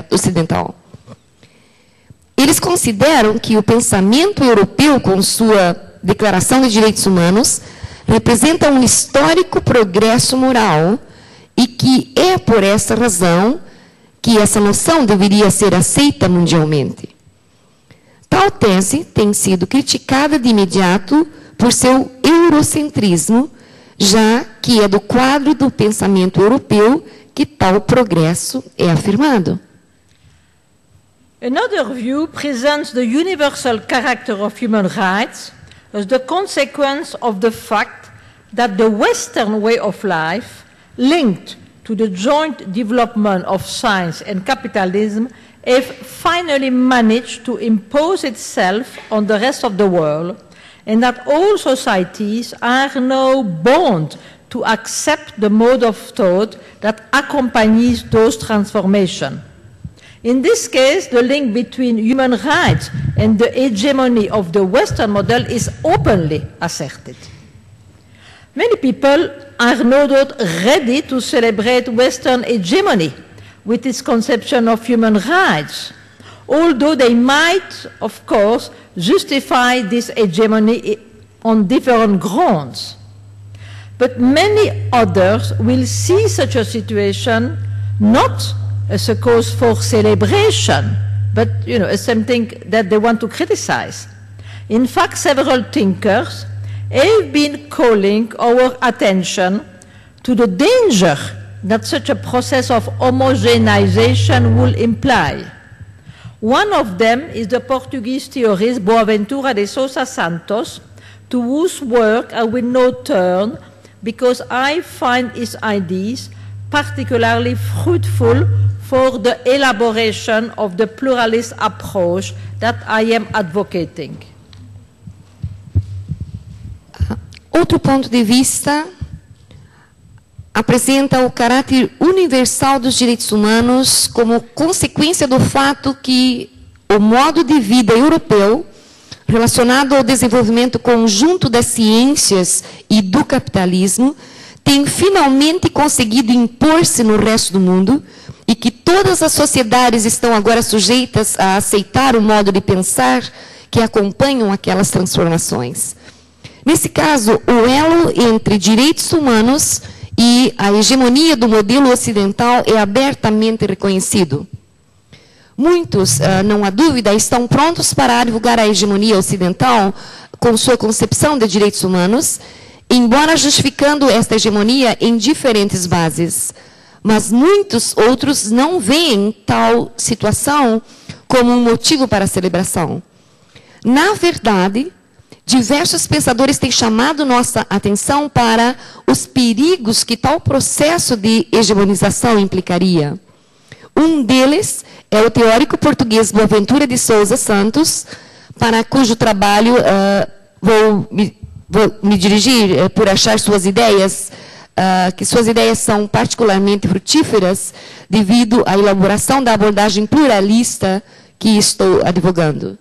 ocidental. Eles consideram que o pensamento europeu, com sua Declaração de Direitos Humanos, representa um histórico progresso moral e que é por essa razão que essa noção deveria ser aceita mundialmente. Tal tese tem sido criticada de imediato por seu eurocentrismo, já que é do quadro do pensamento europeu que tal progresso é afirmado. Another view presents the universal character of human rights as the consequence of the fact that the Western way of life, linked to the joint development of science and capitalism, have finally managed to impose itself on the rest of the world, and that all societies are now bound to accept the mode of thought that accompanies those transformations. In this case, the link between human rights and the hegemony of the Western model is openly asserted. Many people are no doubt ready to celebrate Western hegemony with its conception of human rights, although they might, of course, justify this hegemony on different grounds. But many others will see such a situation not as a cause for celebration, but as something that they want to criticize. In fact, several thinkers have been calling our attention to the danger that such a process of homogenization will imply. One of them is the Portuguese theorist Boaventura de Sousa Santos, to whose work I will now turn because I find his ideas particularly fruitful for the elaboration of the pluralist approach that I am advocating. Outro ponto de vista apresenta o caráter universal dos direitos humanos como consequência do fato que o modo de vida europeu, relacionado ao desenvolvimento conjunto das ciências e do capitalismo, tem finalmente conseguido impor-se no resto do mundo e que todas as sociedades estão agora sujeitas a aceitar o modo de pensar que acompanham aquelas transformações. Nesse caso, o elo entre direitos humanos e a hegemonia do modelo ocidental é abertamente reconhecido. Muitos, não há dúvida, estão prontos para divulgar a hegemonia ocidental com sua concepção de direitos humanos, embora justificando esta hegemonia em diferentes bases. Mas muitos outros não veem tal situação como um motivo para celebração. Na verdade, diversos pensadores têm chamado nossa atenção para os perigos que tal processo de hegemonização implicaria. Um deles é o teórico português Boaventura de Souza Santos, para cujo trabalho vou me dirigir por achar suas ideias, que suas ideias são particularmente frutíferas devido à elaboração da abordagem pluralista que estou advogando.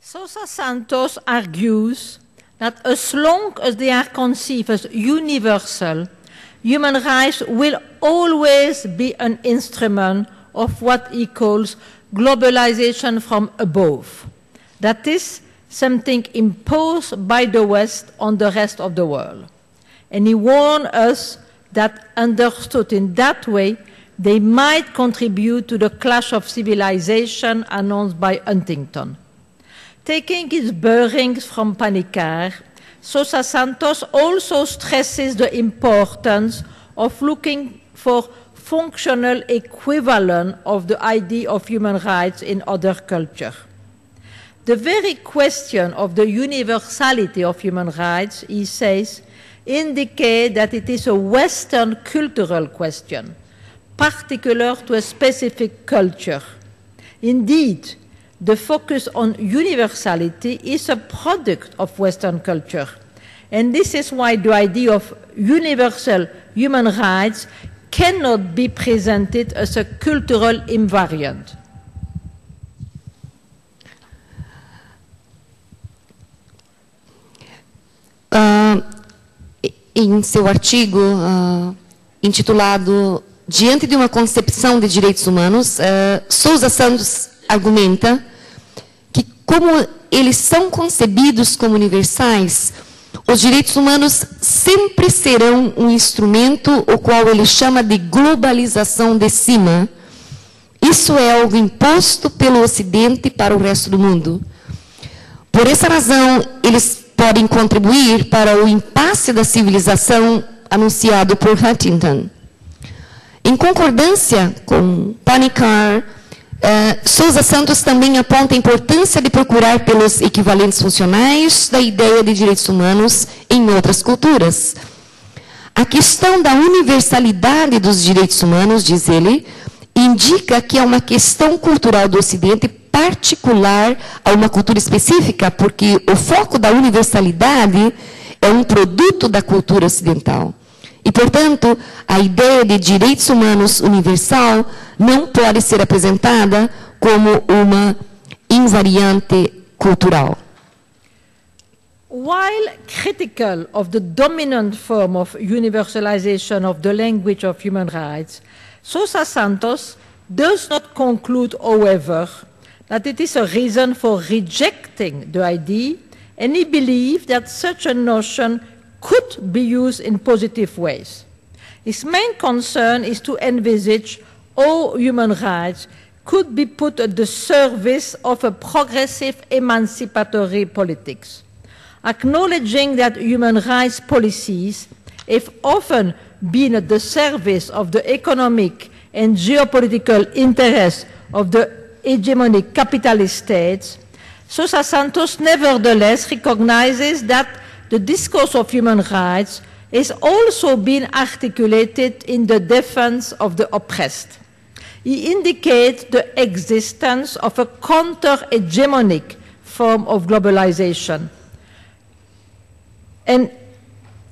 Sousa Santos argues that as long as they are conceived as universal, human rights will always be an instrument of what he calls globalization from above. That is, something imposed by the West on the rest of the world. And he warned us that, understood in that way, they might contribute to the clash of civilization announced by Huntington. Taking his bearings from Panikkar, Sousa Santos also stresses the importance of looking for functional equivalent of the idea of human rights in other cultures. The very question of the universality of human rights, he says, indicate that it is a Western cultural question, particular to a specific culture. Indeed, the focus on universality is a product of Western culture. And this is why the idea of universal human rights cannot be presented as a cultural invariant. Em seu artigo intitulado Diante de uma concepção de direitos humanos, Sousa Santos argumenta que, como eles são concebidos como universais, os direitos humanos sempre serão um instrumento o qual ele chama de globalização de cima. Isso é algo imposto pelo Ocidente para o resto do mundo. Por essa razão, eles podem contribuir para o impasse da civilização anunciado por Huntington. Em concordância com Panikkar, Sousa Santos também aponta a importância de procurar pelos equivalentes funcionais da ideia de direitos humanos em outras culturas. A questão da universalidade dos direitos humanos, diz ele, indica que é uma questão cultural do Ocidente particular a uma cultura específica, porque o foco da universalidade é um produto da cultura ocidental. E, portanto, a ideia de direitos humanos universal não pode ser apresentada como uma invariante cultural. While critical of the dominant form of universalization of the language of human rights, Sousa Santos does not conclude, however, that it is a reason for rejecting the idea, and he believes that such a notion could be used in positive ways. His main concern is to envisage how human rights could be put at the service of a progressive emancipatory politics. Acknowledging that human rights policies have often been at the service of the economic and geopolitical interests of the hegemonic capitalist states, Sousa Santos nevertheless recognizes that the discourse of human rights has also been articulated in the defense of the oppressed. He indicates the existence of a counter-hegemonic form of globalization. And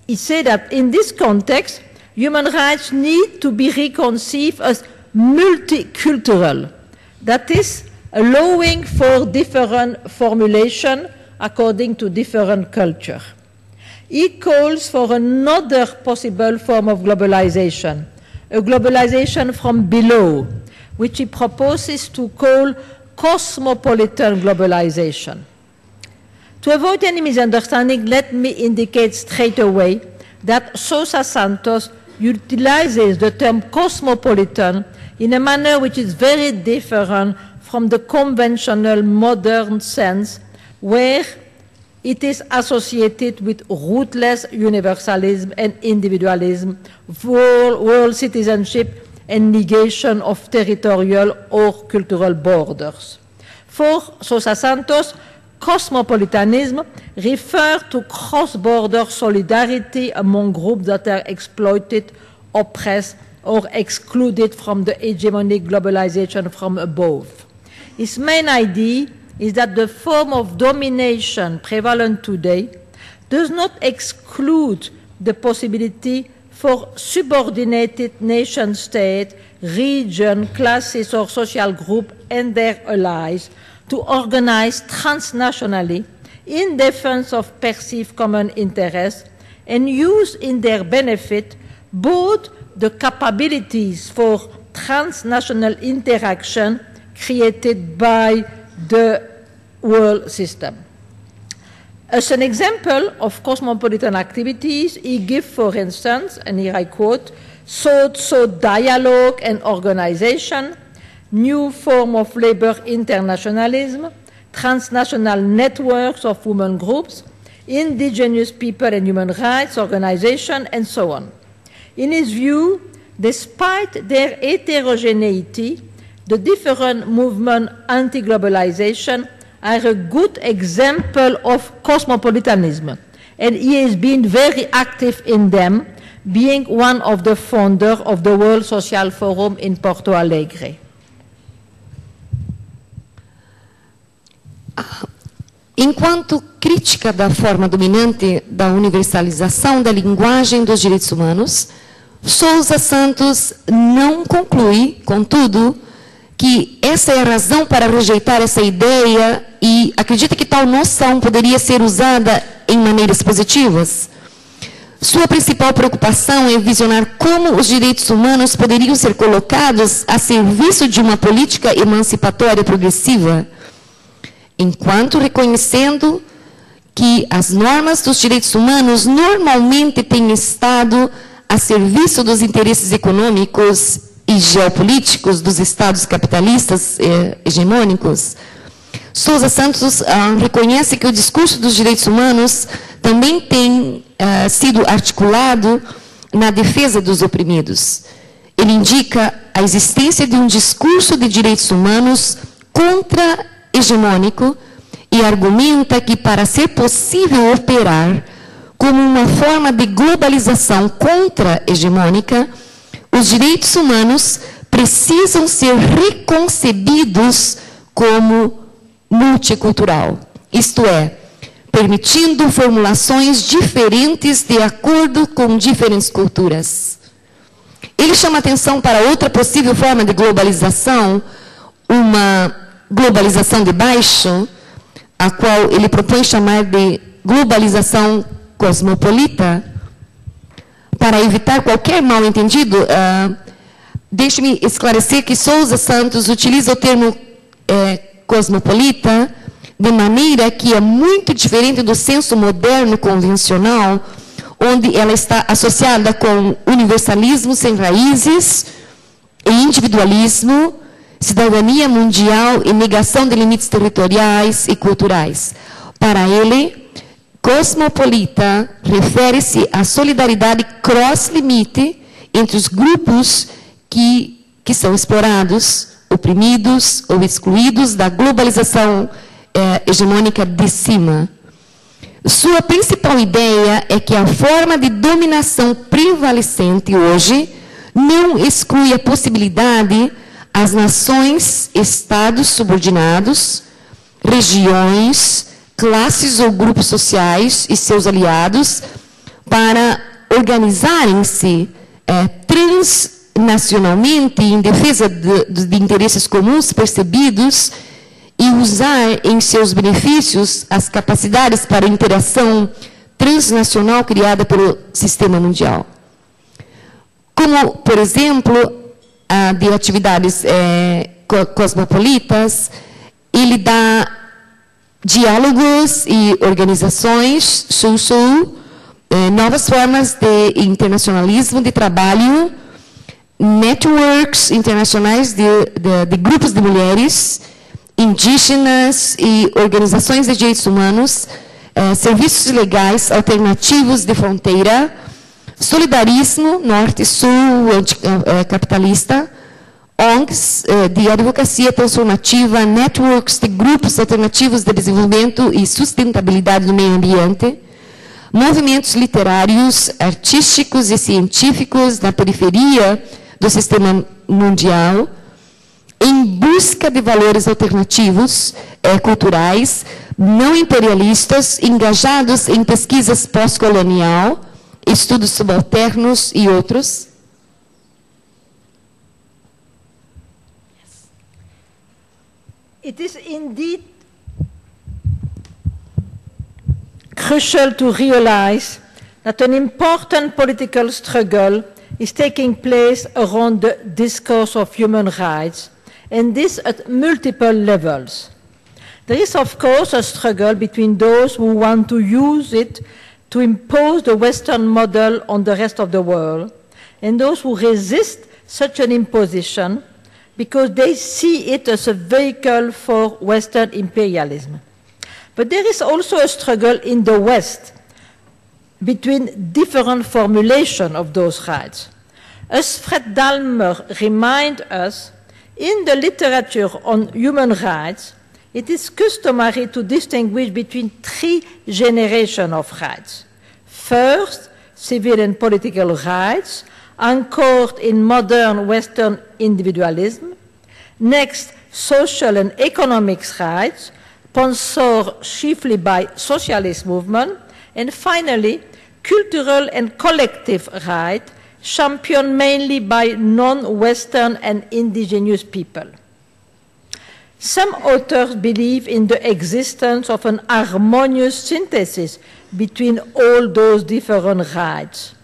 he said that in this context, human rights need to be reconceived as multicultural. That is, allowing for different formulation according to different culture. He calls for another possible form of globalization, a globalization from below, which he proposes to call cosmopolitan globalization. To avoid any misunderstanding, let me indicate straight away that Sousa Santos utilizes the term cosmopolitan in a manner which is very different from the conventional modern sense, where it is associated with rootless universalism and individualism, world citizenship, and negation of territorial or cultural borders. For Sousa Santos, cosmopolitanism refers to cross-border solidarity among groups that are exploited, oppressed, or excluded from the hegemonic globalization from above. Its main idea is that the form of domination prevalent today does not exclude the possibility for subordinated nation-state, region, classes, or social group and their allies to organize transnationally in defense of perceived common interests and use in their benefit both the capabilities for transnational interaction created by the world system. As an example of cosmopolitan activities, he gives, for instance, and here I quote, so dialogue and organization, new form of labor internationalism, transnational networks of women groups, indigenous people and human rights organization, and so on. In his view, despite their heterogeneity, the different movements anti-globalization are a good example of cosmopolitanism, and he has been very active in them, being one of the founders of the World Social Forum in Porto Alegre. Enquanto crítica da forma dominante da universalização da linguagem dos direitos humanos, Sousa Santos não conclui, contudo, que essa é a razão para rejeitar essa ideia e acredita que tal noção poderia ser usada em maneiras positivas. Sua principal preocupação é visionar como os direitos humanos poderiam ser colocados a serviço de uma política emancipatória progressiva, enquanto reconhecendo que as normas dos direitos humanos normalmente têm estado a serviço dos interesses econômicos e geopolíticos dos estados capitalistas hegemônicos. Sousa Santos reconhece que o discurso dos direitos humanos também tem sido articulado na defesa dos oprimidos. Ele indica a existência de um discurso de direitos humanos contra-hegemônico e argumenta que, para ser possível operar como uma forma de globalização contra-hegemônica, os direitos humanos precisam ser reconcebidos como multicultural, isto é, permitindo formulações diferentes de acordo com diferentes culturas. Ele chama atenção para outra possível forma de globalização, uma globalização de baixo, a qual ele propõe chamar de globalização cosmopolita. Para evitar qualquer mal-entendido, deixe-me esclarecer que Sousa Santos utiliza o termo cosmopolita de maneira que é muito diferente do senso moderno convencional, onde ela está associada com universalismo sem raízes, e individualismo, cidadania mundial e negação de limites territoriais e culturais. Para ele, cosmopolita refere-se à solidariedade cross-limite entre os grupos que são explorados, oprimidos ou excluídos da globalização hegemônica de cima. Sua principal ideia é que a forma de dominação prevalecente hoje não exclui a possibilidade às nações, estados subordinados, regiões, classes ou grupos sociais e seus aliados para organizarem-se transnacionalmente em defesa de interesses comuns percebidos e usar em seus benefícios as capacidades para interação transnacional criada pelo sistema mundial. Como, por exemplo, de atividades cosmopolitas, ele dá diálogos e organizações sul-sul, novas formas de internacionalismo de trabalho, networks internacionais de grupos de mulheres, indígenas e organizações de direitos humanos, serviços legais alternativos de fronteira, solidarismo norte-sul anticapitalista, ONGs de advocacia transformativa, networks de grupos alternativos de desenvolvimento e sustentabilidade do meio ambiente, movimentos literários, artísticos e científicos na periferia do sistema mundial, em busca de valores alternativos, culturais, não imperialistas, engajados em pesquisas pós-colonial, estudos subalternos e outros. It is indeed crucial to realize that an important political struggle is taking place around the discourse of human rights, and this at multiple levels. There is, of course, a struggle between those who want to use it to impose the Western model on the rest of the world, and those who resist such an imposition because they see it as a vehicle for Western imperialism. But there is also a struggle in the West between different formulations of those rights. As Fred Dahmer reminds us, in the literature on human rights, it is customary to distinguish between 3 generations of rights. First, civil and political rights, anchored in modern Western individualism. Next, social and economic rights, sponsored chiefly by socialist movement. And finally, cultural and collective rights, championed mainly by non-Western and indigenous people. Some authors believe in the existence of an harmonious synthesis between all those different rights.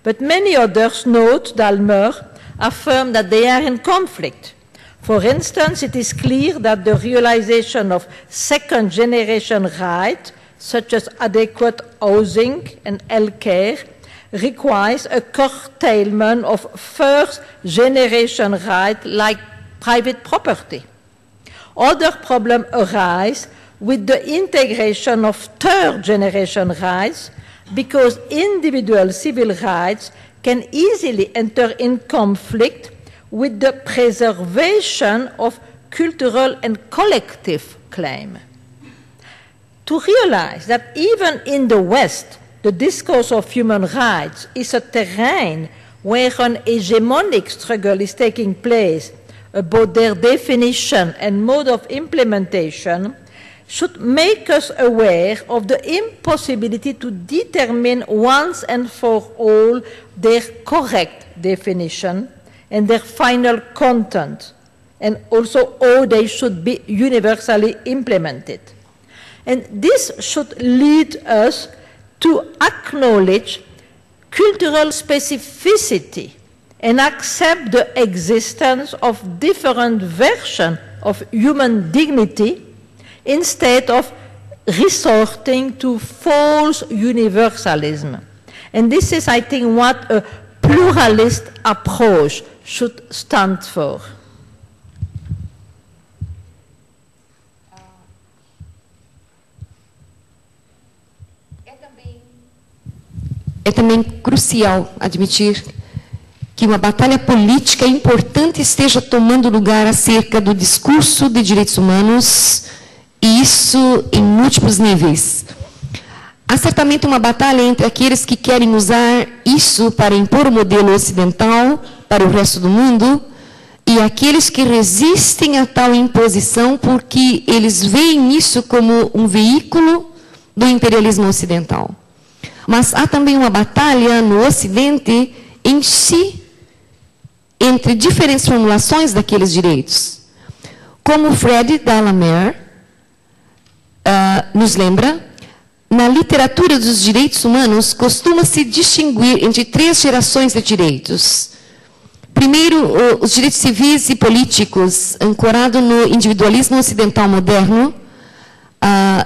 But many others, note Dahmer, affirm that they are in conflict. For instance, it is clear that the realization of second-generation rights, such as adequate housing and health care, requires a curtailment of first-generation rights like private property. Other problems arise with the integration of third-generation rights because individual civil rights can easily enter in conflict with the preservation of cultural and collective claim. To realize that even in the West, the discourse of human rights is a terrain where an hegemonic struggle is taking place about their definition and mode of implementation should make us aware of the impossibility to determine once and for all their correct definition and their final content, and also how they should be universally implemented. And this should lead us to acknowledge cultural specificity and accept the existence of different versions of human dignity instead of resorting to false universalism. And this is, I think, what a pluralist approach should stand for. É também crucial admitir que uma batalha política importante esteja tomando lugar acerca do discurso de direitos humanos, e isso em múltiplos níveis. Há certamente uma batalha entre aqueles que querem usar isso para impor o modelo ocidental para o resto do mundo e aqueles que resistem a tal imposição porque eles veem isso como um veículo do imperialismo ocidental. Mas há também uma batalha no Ocidente em si, entre diferentes formulações daqueles direitos. Como Fred Dahmer nos lembra, na literatura dos direitos humanos costuma-se distinguir entre 3 gerações de direitos. Primeiro, os direitos civis e políticos, ancorados no individualismo ocidental moderno.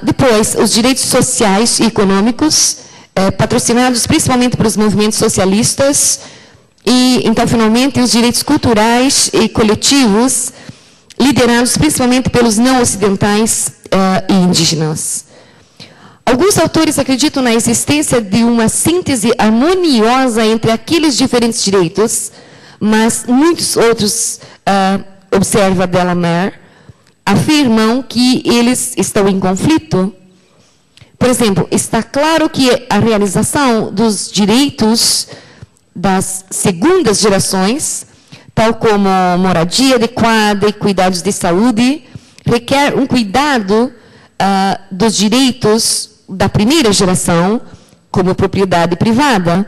Depois, os direitos sociais e econômicos, patrocinados principalmente pelos movimentos socialistas, e, então, finalmente, os direitos culturais e coletivos, liderados principalmente pelos não-ocidentais e indígenas. Alguns autores acreditam na existência de uma síntese harmoniosa entre aqueles diferentes direitos, mas muitos outros, observa Dahmer, afirmam que eles estão em conflito. Por exemplo, está claro que a realização dos direitos das segundas gerações tal como moradia adequada e cuidados de saúde, requer um cuidado dos direitos da primeira geração, como propriedade privada.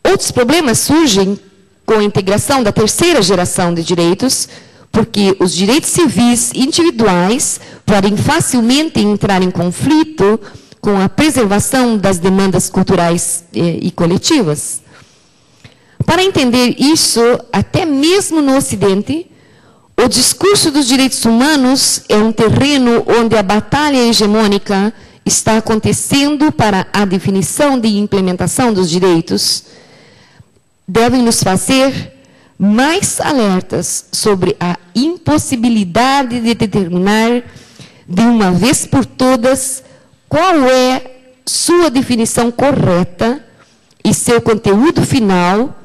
Outros problemas surgem com a integração da terceira geração de direitos, porque os direitos civis individuais podem facilmente entrar em conflito com a preservação das demandas culturais e coletivas. Para entender isso, até mesmo no Ocidente, o discurso dos direitos humanos é um terreno onde a batalha hegemônica está acontecendo para a definição e implementação dos direitos. Devem nos fazer mais alertas sobre a impossibilidade de determinar de uma vez por todas qual é sua definição correta e seu conteúdo final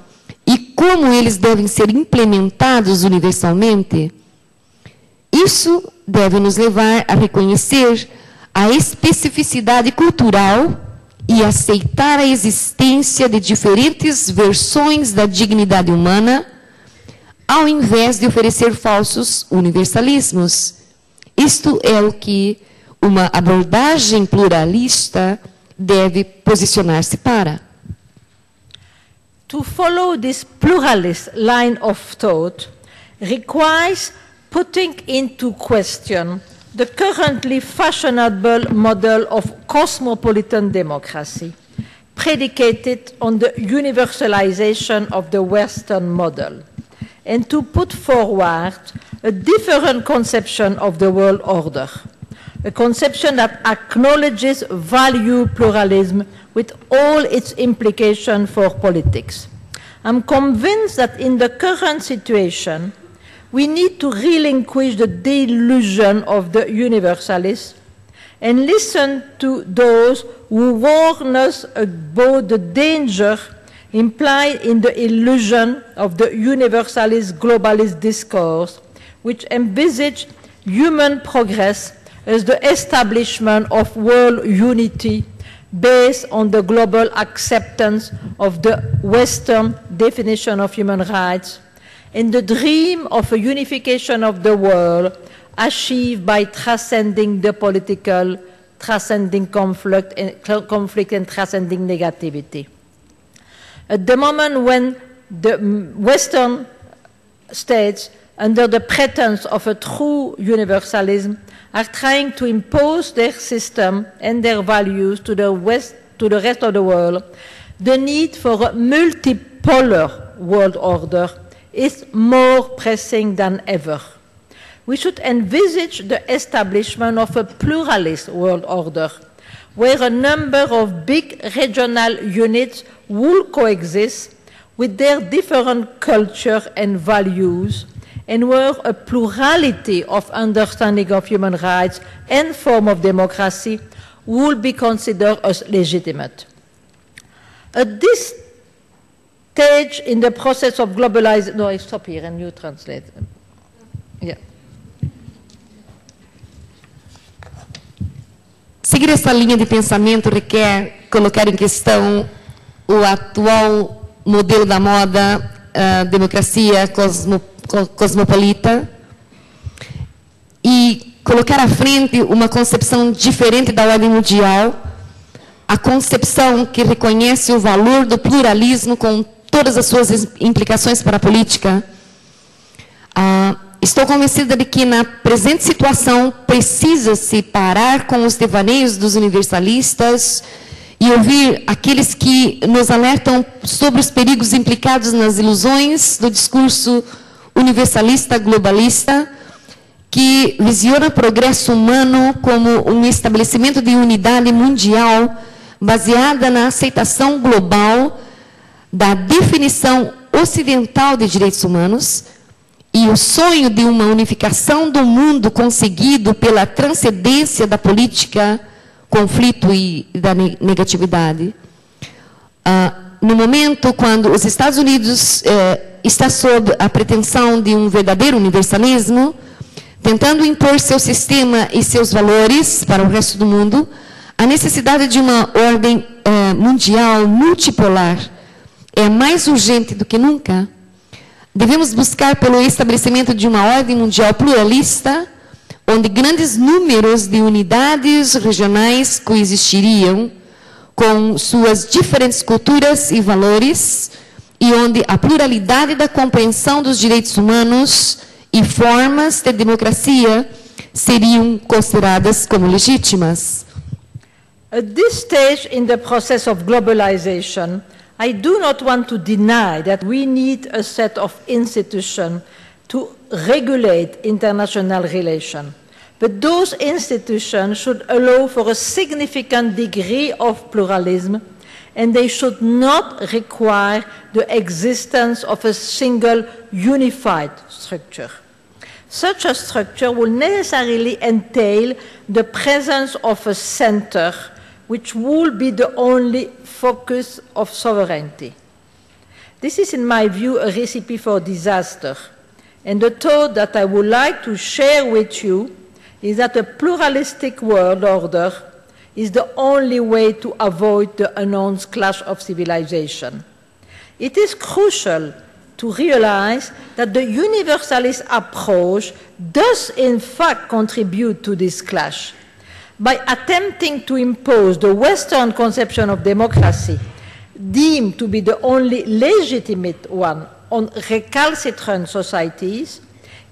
e como eles devem ser implementados universalmente. Isso deve nos levar a reconhecer a especificidade cultural e aceitar a existência de diferentes versões da dignidade humana, ao invés de oferecer falsos universalismos. Isto é o que uma abordagem pluralista deve posicionar-se para. To follow this pluralist line of thought requires putting into question the currently fashionable model of cosmopolitan democracy, predicated on the universalization of the Western model, and to put forward a different conception of the world order, a conception that acknowledges value pluralism with all its implications for politics. I'm convinced that in the current situation, we need to relinquish the delusion of the universalists and listen to those who warn us about the danger implied in the illusion of the universalist globalist discourse, which envisage human progress as the establishment of world unity based on the global acceptance of the Western definition of human rights, and the dream of a unification of the world achieved by transcending the political, transcending conflict and transcending negativity. At the moment when the Western states, under the pretense of a true universalism, are trying to impose their system and their values to the rest of the world, the need for a multipolar world order is more pressing than ever. We should envisage the establishment of a pluralist world order, where a number of big regional units will coexist with their different culture and values, and where a plurality of understanding of human rights and form of democracy will be considered as legitimate. At this stage in the process of globalization, no, I stop here and you translate. Yeah. Seguir essa linha de pensamento requer colocar em questão o atual modelo da moda, democracia cosmopolita, e colocar à frente uma concepção diferente da ordem mundial, a concepção que reconhece o valor do pluralismo com todas as suas implicações para a política. Estou convencida de que, na presente situação, precisa-se parar com os devaneios dos universalistas e ouvir aqueles que nos alertam sobre os perigos implicados nas ilusões do discurso universalista globalista, que visiona o progresso humano como um estabelecimento de unidade mundial baseada na aceitação global da definição ocidental de direitos humanos e o sonho de uma unificação do mundo conseguido pela transcendência da política, conflito e da negatividade. No momento quando os Estados Unidos está sob a pretensão de um verdadeiro universalismo, tentando impor seu sistema e seus valores para o resto do mundo, a necessidade de uma ordem mundial multipolar é mais urgente do que nunca. Devemos buscar pelo estabelecimento de uma ordem mundial pluralista, onde grandes números de unidades regionais coexistiriam com suas diferentes culturas e valores, e onde a pluralidade da compreensão dos direitos humanos e formas de democracia seriam consideradas como legítimas. At this stage in the process of globalization, I do not want to deny that we need a set of institutions to regulate international relations. But those institutions should allow for a significant degree of pluralism, and they should not require the existence of a single unified structure. Such a structure will necessarily entail the presence of a center which will be the only focus of sovereignty. This is, in my view, a recipe for disaster. And the thought that I would like to share with you is that a pluralistic world order is the only way to avoid the announced clash of civilization. It is crucial to realize that the universalist approach does in fact contribute to this clash. By attempting to impose the Western conception of democracy, deemed to be the only legitimate one on recalcitrant societies,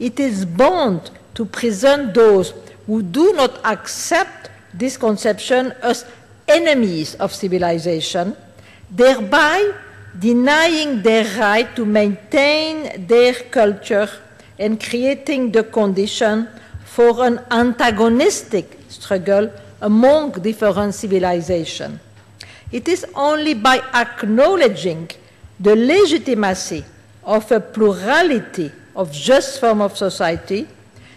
it is bound to present those who do not accept this conception as enemies of civilization, thereby denying their right to maintain their culture and creating the condition for an antagonistic struggle among different civilizations. It is only by acknowledging the legitimacy of a plurality of just forms of society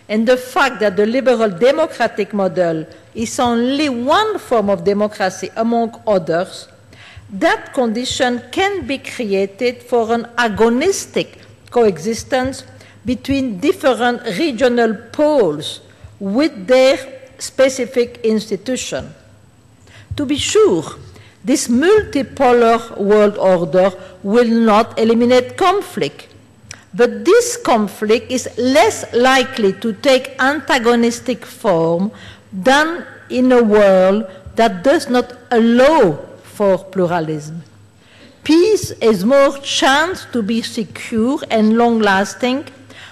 and the fact that the liberal democratic model is only one form of democracy among others, that condition can be created for an agonistic coexistence between different regional poles with their specific institution. To be sure, this multipolar world order will not eliminate conflict, but this conflict is less likely to take antagonistic form than in a world that does not allow for pluralism. Peace is more chance to be secure and long-lasting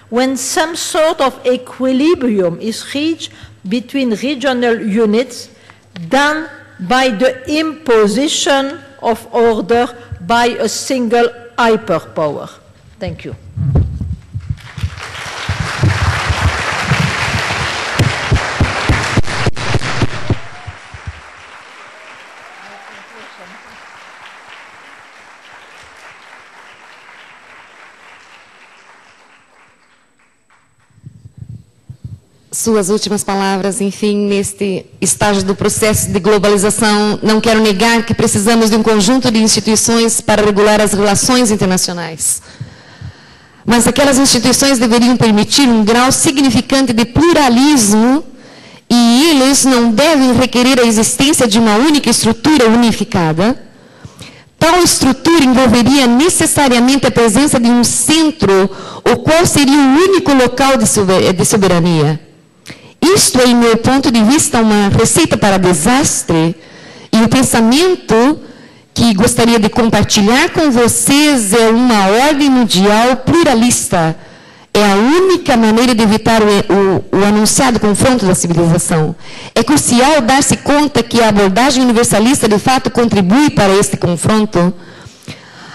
when some sort of equilibrium is reached between regional units than by the imposition of order by a single hyperpower. Thank you. Suas últimas palavras, enfim, neste estágio do processo de globalização, não quero negar que precisamos de um conjunto de instituições para regular as relações internacionais. Mas aquelas instituições deveriam permitir um grau significante de pluralismo e eles não devem requerer a existência de uma única estrutura unificada. Tal estrutura envolveria necessariamente a presença de um centro, o qual seria o único local de soberania. Isto é, em meu ponto de vista, uma receita para desastre, e o pensamento que gostaria de compartilhar com vocês é uma ordem mundial pluralista. É a única maneira de evitar o anunciado confronto da civilização. É crucial dar-se conta que a abordagem universalista, de fato, contribui para este confronto.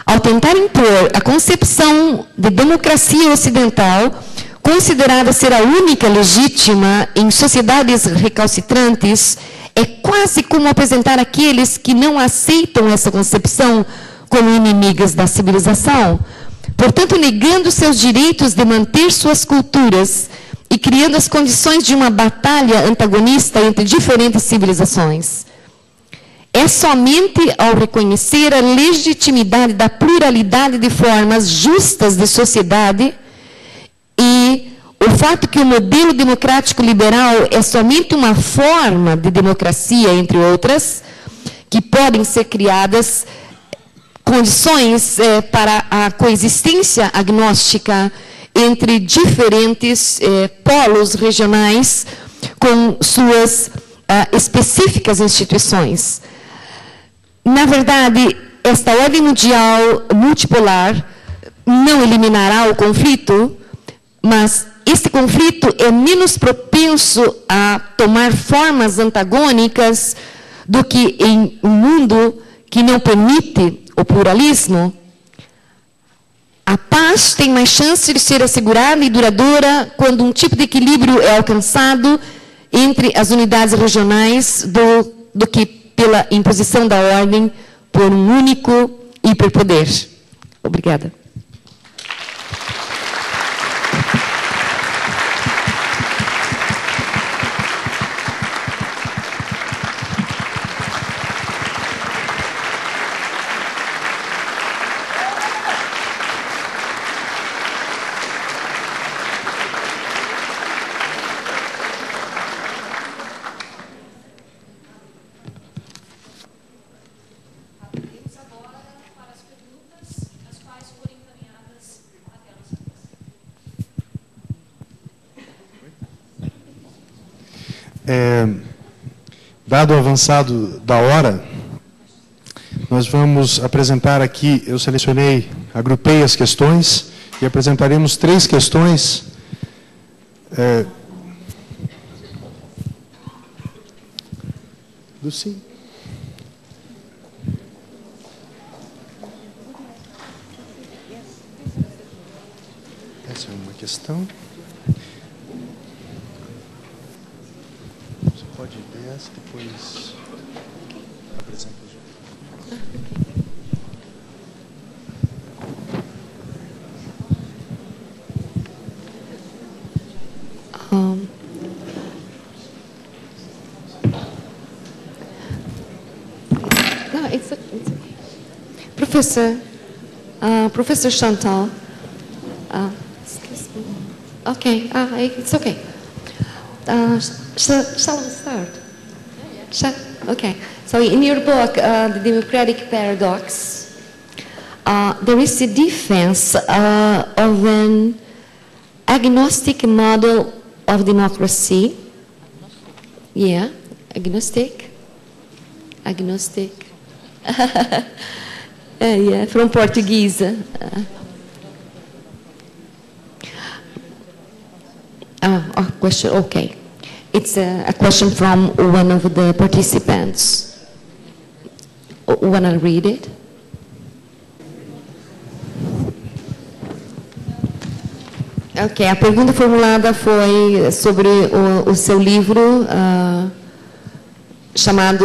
Ao tentar impor a concepção de democracia ocidental, considerada ser a única legítima em sociedades recalcitrantes, é quase como apresentar aqueles que não aceitam essa concepção como inimigas da civilização, portanto, negando seus direitos de manter suas culturas e criando as condições de uma batalha antagonista entre diferentes civilizações. É somente ao reconhecer a legitimidade da pluralidade de formas justas de sociedade e o fato que o modelo democrático liberal é somente uma forma de democracia, entre outras, que podem ser criadas condições para a coexistência agnóstica entre diferentes polos regionais com suas específicas instituições. Na verdade, esta ordem mundial multipolar não eliminará o conflito, mas este conflito é menos propenso a tomar formas antagônicas do que em um mundo que não permite o pluralismo. A paz tem mais chance de ser assegurada e duradoura quando um tipo de equilíbrio é alcançado entre as unidades regionais do que pela imposição da ordem por um único hiperpoder. Obrigada. Dado o avançado da hora, nós vamos apresentar aqui, eu selecionei, agrupei as questões e apresentaremos 3 questões. Lucy? Essa é uma questão. Você pode ler essa, depois apresenta os outros. No, it's okay. Professor Chantal. Excuse me. Okay, it's okay. Shall we start? Okay. So in your book, The Democratic Paradox, there is a defense of an agnostic model of democracy. Yeah, agnostic. Yeah, from Portuguese. A question, okay. It's a question from one of the participants. Want to read it? Ok, a pergunta formulada foi sobre o seu livro chamado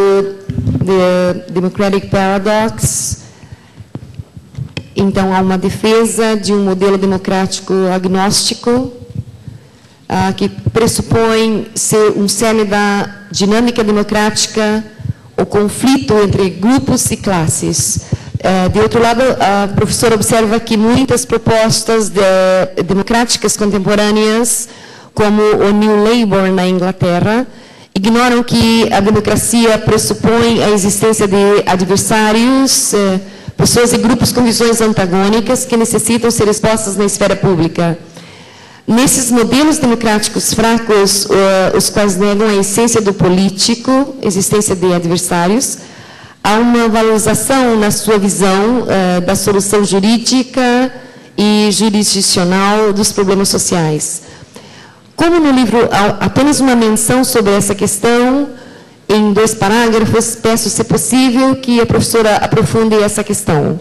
The Democratic Paradox. Então, há uma defesa de um modelo democrático agnóstico que pressupõe ser um cerne da dinâmica democrática, o conflito entre grupos e classes. De outro lado, a professora observa que muitas propostas democráticas contemporâneas, como o New Labour na Inglaterra, ignoram que a democracia pressupõe a existência de adversários, pessoas e grupos com visões antagônicas que necessitam ser expostas na esfera pública. Nesses modelos democráticos fracos, os quais negam a essência do político, existência de adversários, há uma valorização na sua visão da solução jurídica e jurisdicional dos problemas sociais. Como no livro há apenas uma menção sobre essa questão, em 2 parágrafos, peço, se possível, que a professora aprofunde essa questão.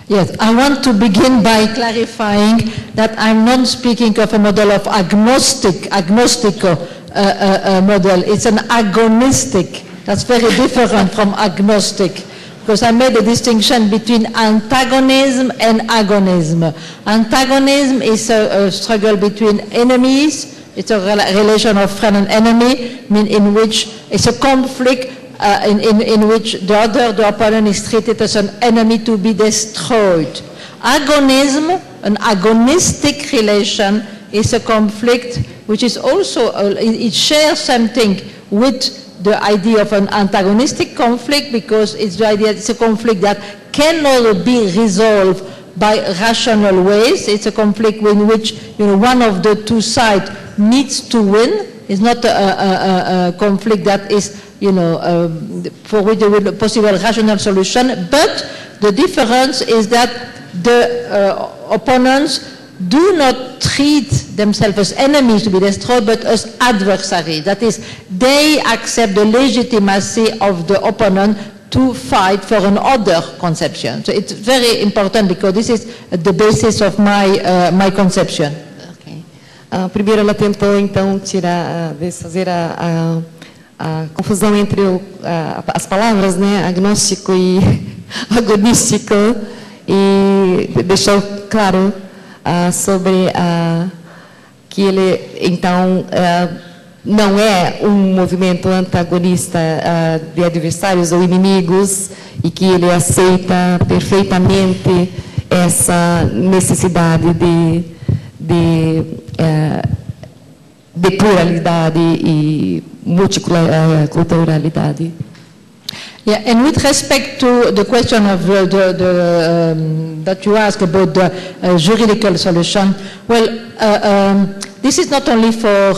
Yes, I want to begin by clarifying that I'm not speaking of a model of agnostico model. It's an agonistic. That's very different from agnostic, because I made a distinction between antagonism and agonism. Antagonism is a struggle between enemies. It's a relation of friend and enemy, in which it's a conflict in which the opponent is treated as an enemy to be destroyed. Agonism, an agonistic relation, is a conflict which is also, it shares something with the idea of an antagonistic conflict, because it's the idea it's a conflict that cannot be resolved by rational ways. It's a conflict in which one of the two sides needs to win. It's not a conflict that is for which there will be a possible rational solution. But the difference is that the opponents do not treat themselves as enemies to be destroyed, but as adversaries. That is, they accept the legitimacy of the opponent to fight for another conception. So it's very important because this is the basis of my conception. Okay. Primeiro ela tentou então fazer a confusão entre as palavras, né, agnóstico e agonístico, e deixou claro sobre que ele, então, não é um movimento antagonista de adversários ou inimigos, e que ele aceita perfeitamente essa necessidade de pluralidade e multiculturalidade. Yeah, and with respect to the question of that you asked about the juridical solution, well, this is not only for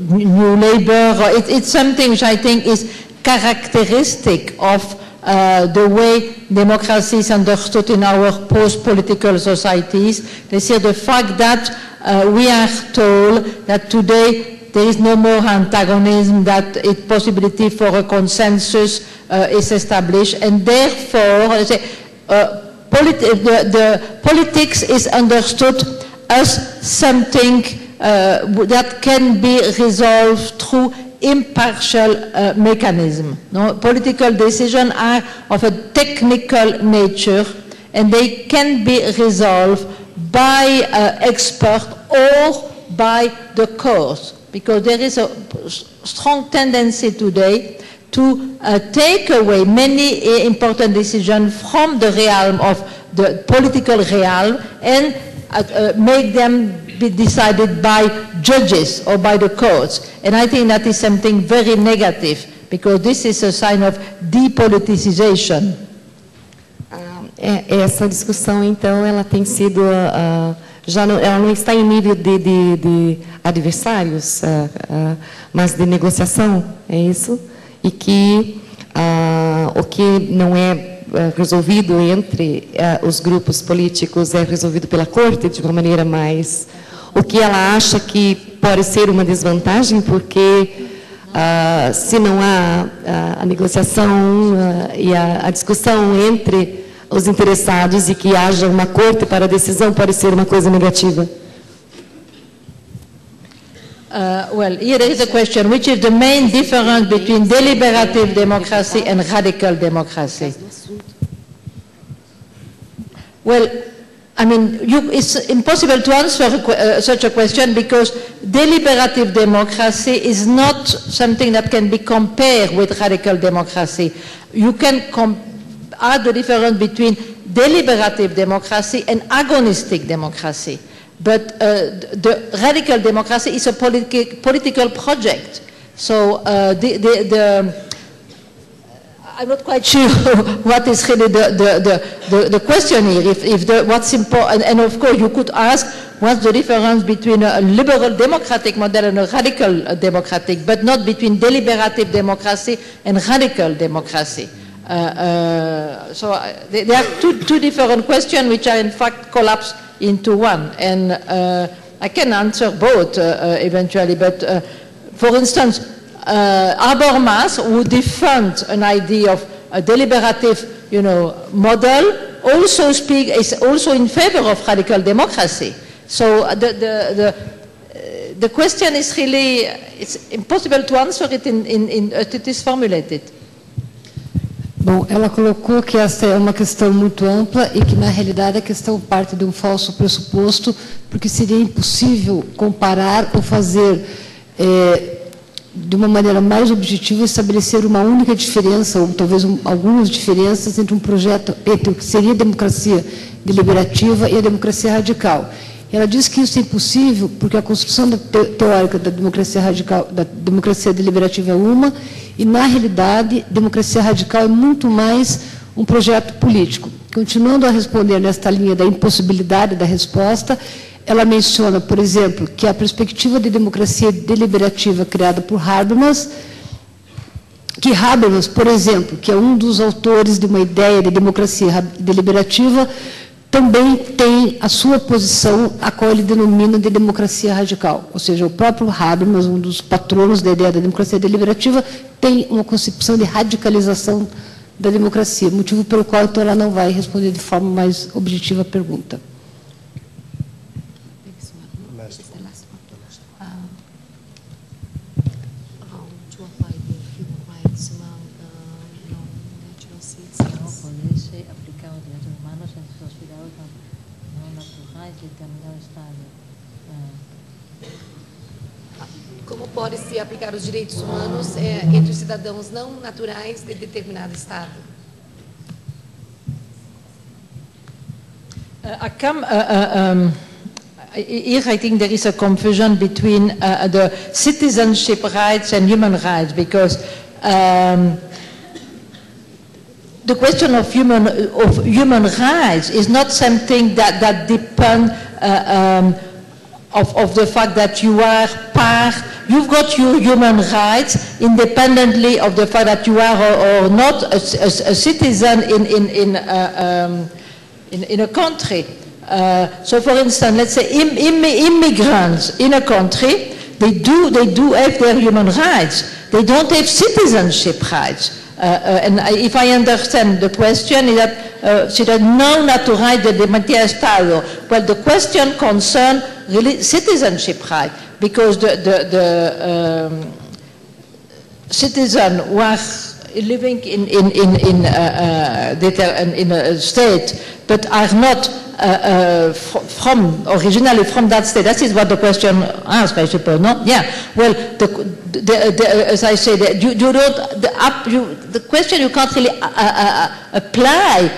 New Labour. It's something which I think is characteristic of the way democracy is understood in our post-political societies. They say the fact that we are told that today there is no more antagonism, that a possibility for a consensus is established, and therefore the politics is understood as something that can be resolved through impartial mechanism. No? Political decisions are of a technical nature, and they can be resolved by experts or by the courts. Because there is a strong tendency today to take away many important decisions from the realm of the political realm and make them be decided by judges or by the courts. And I think that is something very negative, because this is a sign of depoliticization. Essa discussão, então, ela tem sido... ela não está em nível de adversários, mas de negociação, é isso? E que o que não é resolvido entre os grupos políticos é resolvido pela corte de uma maneira mais... O que ela acha que pode ser uma desvantagem, porque se não há a negociação e a discussão entre os interessados e que haja uma corte para a decisão, pode ser uma coisa negativa. Well, here there is a question, which is the main difference between deliberative democracy and radical democracy? Well, I mean, it's impossible to answer such a question, because deliberative democracy is not something that can be compared with radical democracy. You can are the difference between deliberative democracy and agonistic democracy. But the radical democracy is a political project. So I'm not quite sure what is really the question here. What's important, and of course you could ask what's the difference between a liberal democratic model and a radical democratic, but not between deliberative democracy and radical democracy. So there are two different questions which are in fact collapsed into one, and I can answer both eventually, but for instance, Habermas, who defends an idea of a deliberative model, also is also in favor of radical democracy. So the question is really, it's impossible to answer it it is formulated. Bom, ela colocou que essa é uma questão muito ampla e que, na realidade, a questão parte de um falso pressuposto, porque seria impossível comparar ou fazer, de uma maneira mais objetiva, estabelecer uma única diferença, ou talvez algumas diferenças entre um projeto, entre o que seria a democracia deliberativa e a democracia radical. Ela diz que isso é impossível porque a construção teórica da democracia radical, da democracia deliberativa é uma, e, na realidade, democracia radical é muito mais um projeto político. Continuando a responder nesta linha da impossibilidade da resposta, ela menciona, por exemplo, que a perspectiva de democracia deliberativa criada por Habermas, por exemplo, que é um dos autores de uma ideia de democracia deliberativa, também tem a sua posição, a qual ele denomina de democracia radical. Ou seja, o próprio Habermas, um dos patronos da ideia da democracia deliberativa, tem uma concepção de radicalização da democracia, motivo pelo qual então, ela não vai responder de forma mais objetiva a pergunta. Como pode-se aplicar os direitos humanos entre os cidadãos não naturais de determinado Estado? Here I think there is a confusion between the citizenship rights and human rights, because the question of human rights is not something that depends of the fact that you are you've got your human rights independently of the fact that you are or not a citizen in a country. So, for instance, let's say immigrants in a country, they do have their human rights. They don't have citizenship rights. And if I understand the question, is that cidadão não natural de determinado Estado. Well, the question concerns really citizenship right, because the citizens who are living in a state but are not originally from that state. That is what the question asks, I suppose. No? Yeah. Well, as I said, the question you can't really apply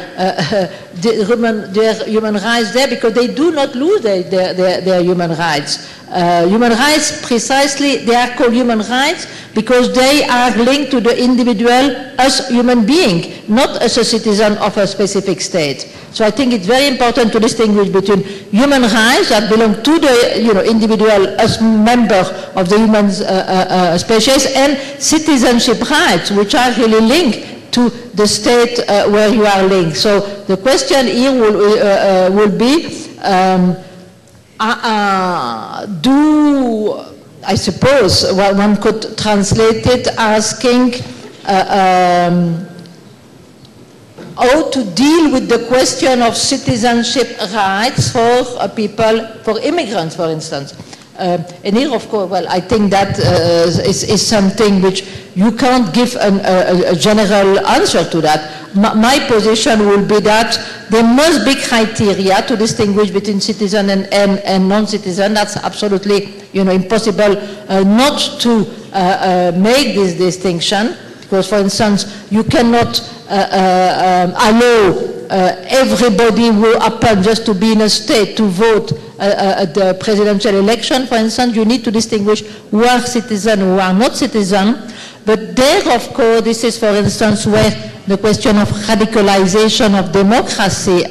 their human rights there, because they do not lose their human rights. Human rights, precisely, they are called human rights because they are linked to the individual as human being, not as a citizen of a specific state. So I think it's very important to distinguish between human rights that belong to the individual as member of the human species and citizenship rights, which are really linked to the state where you are linked. So the question here will be, I suppose one could translate it asking how to deal with the question of citizenship rights for people, for immigrants, for instance. And here, of course, well, I think that is something which you can't give a general answer to that. My position will be that there must be criteria to distinguish between citizen and non-citizen. That's absolutely, impossible not to make this distinction, because, for instance, you cannot allow everybody who happens just to be in a state to vote at the presidential election. For instance, you need to distinguish who are citizens, who are not citizens. But there, of course, this is, for instance, where the question of radicalization of democracy,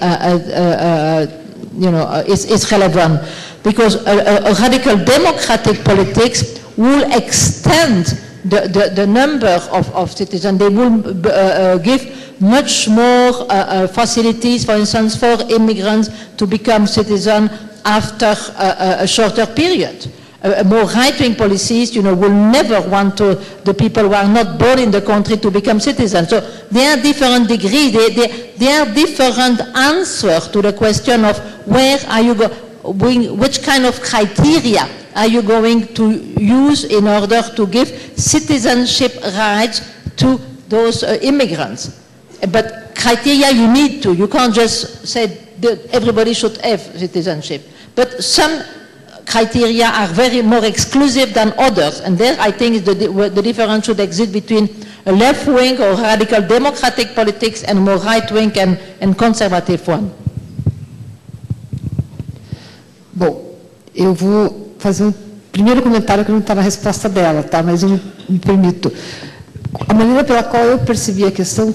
is relevant, because a radical democratic politics will extend the number of citizens. They will give much more facilities, for instance, for immigrants to become citizens after a shorter period. More right-wing policies, will never want the people who are not born in the country to become citizens. So there are different degrees. There are different answers to the question of where are you going, which kind of criteria are you going to use in order to give citizenship rights to those immigrants. But criteria you need to. You can't just say that everybody should have citizenship. But some criteria are very more exclusive than others. And there I think the difference should exist between a left-wing or radical democratic politics and more right-wing and conservative one. Bom, eu vou fazer um primeiro comentário que não está na resposta dela, tá? Mas eu me permito. A maneira pela qual eu percebi a questão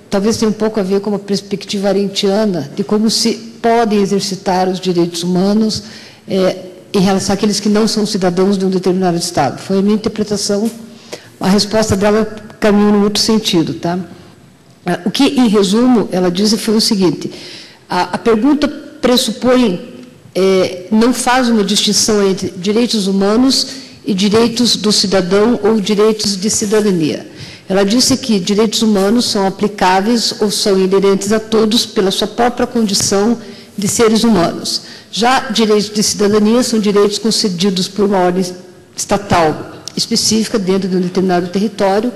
talvez tenha um pouco a ver com uma perspectiva arendtiana de como se podem exercitar os direitos humanos em relação àqueles que não são cidadãos de um determinado Estado. Foi a minha interpretação. A resposta dela caminhou no outro sentido, tá? O que, em resumo, ela disse foi o seguinte: a pergunta pressupõe, não faz uma distinção entre direitos humanos e direitos do cidadão ou direitos de cidadania. Ela disse que direitos humanos são aplicáveis ou são inerentes a todos pela sua própria condição de seres humanos. Já direitos de cidadania são direitos concedidos por uma ordem estatal específica dentro de um determinado território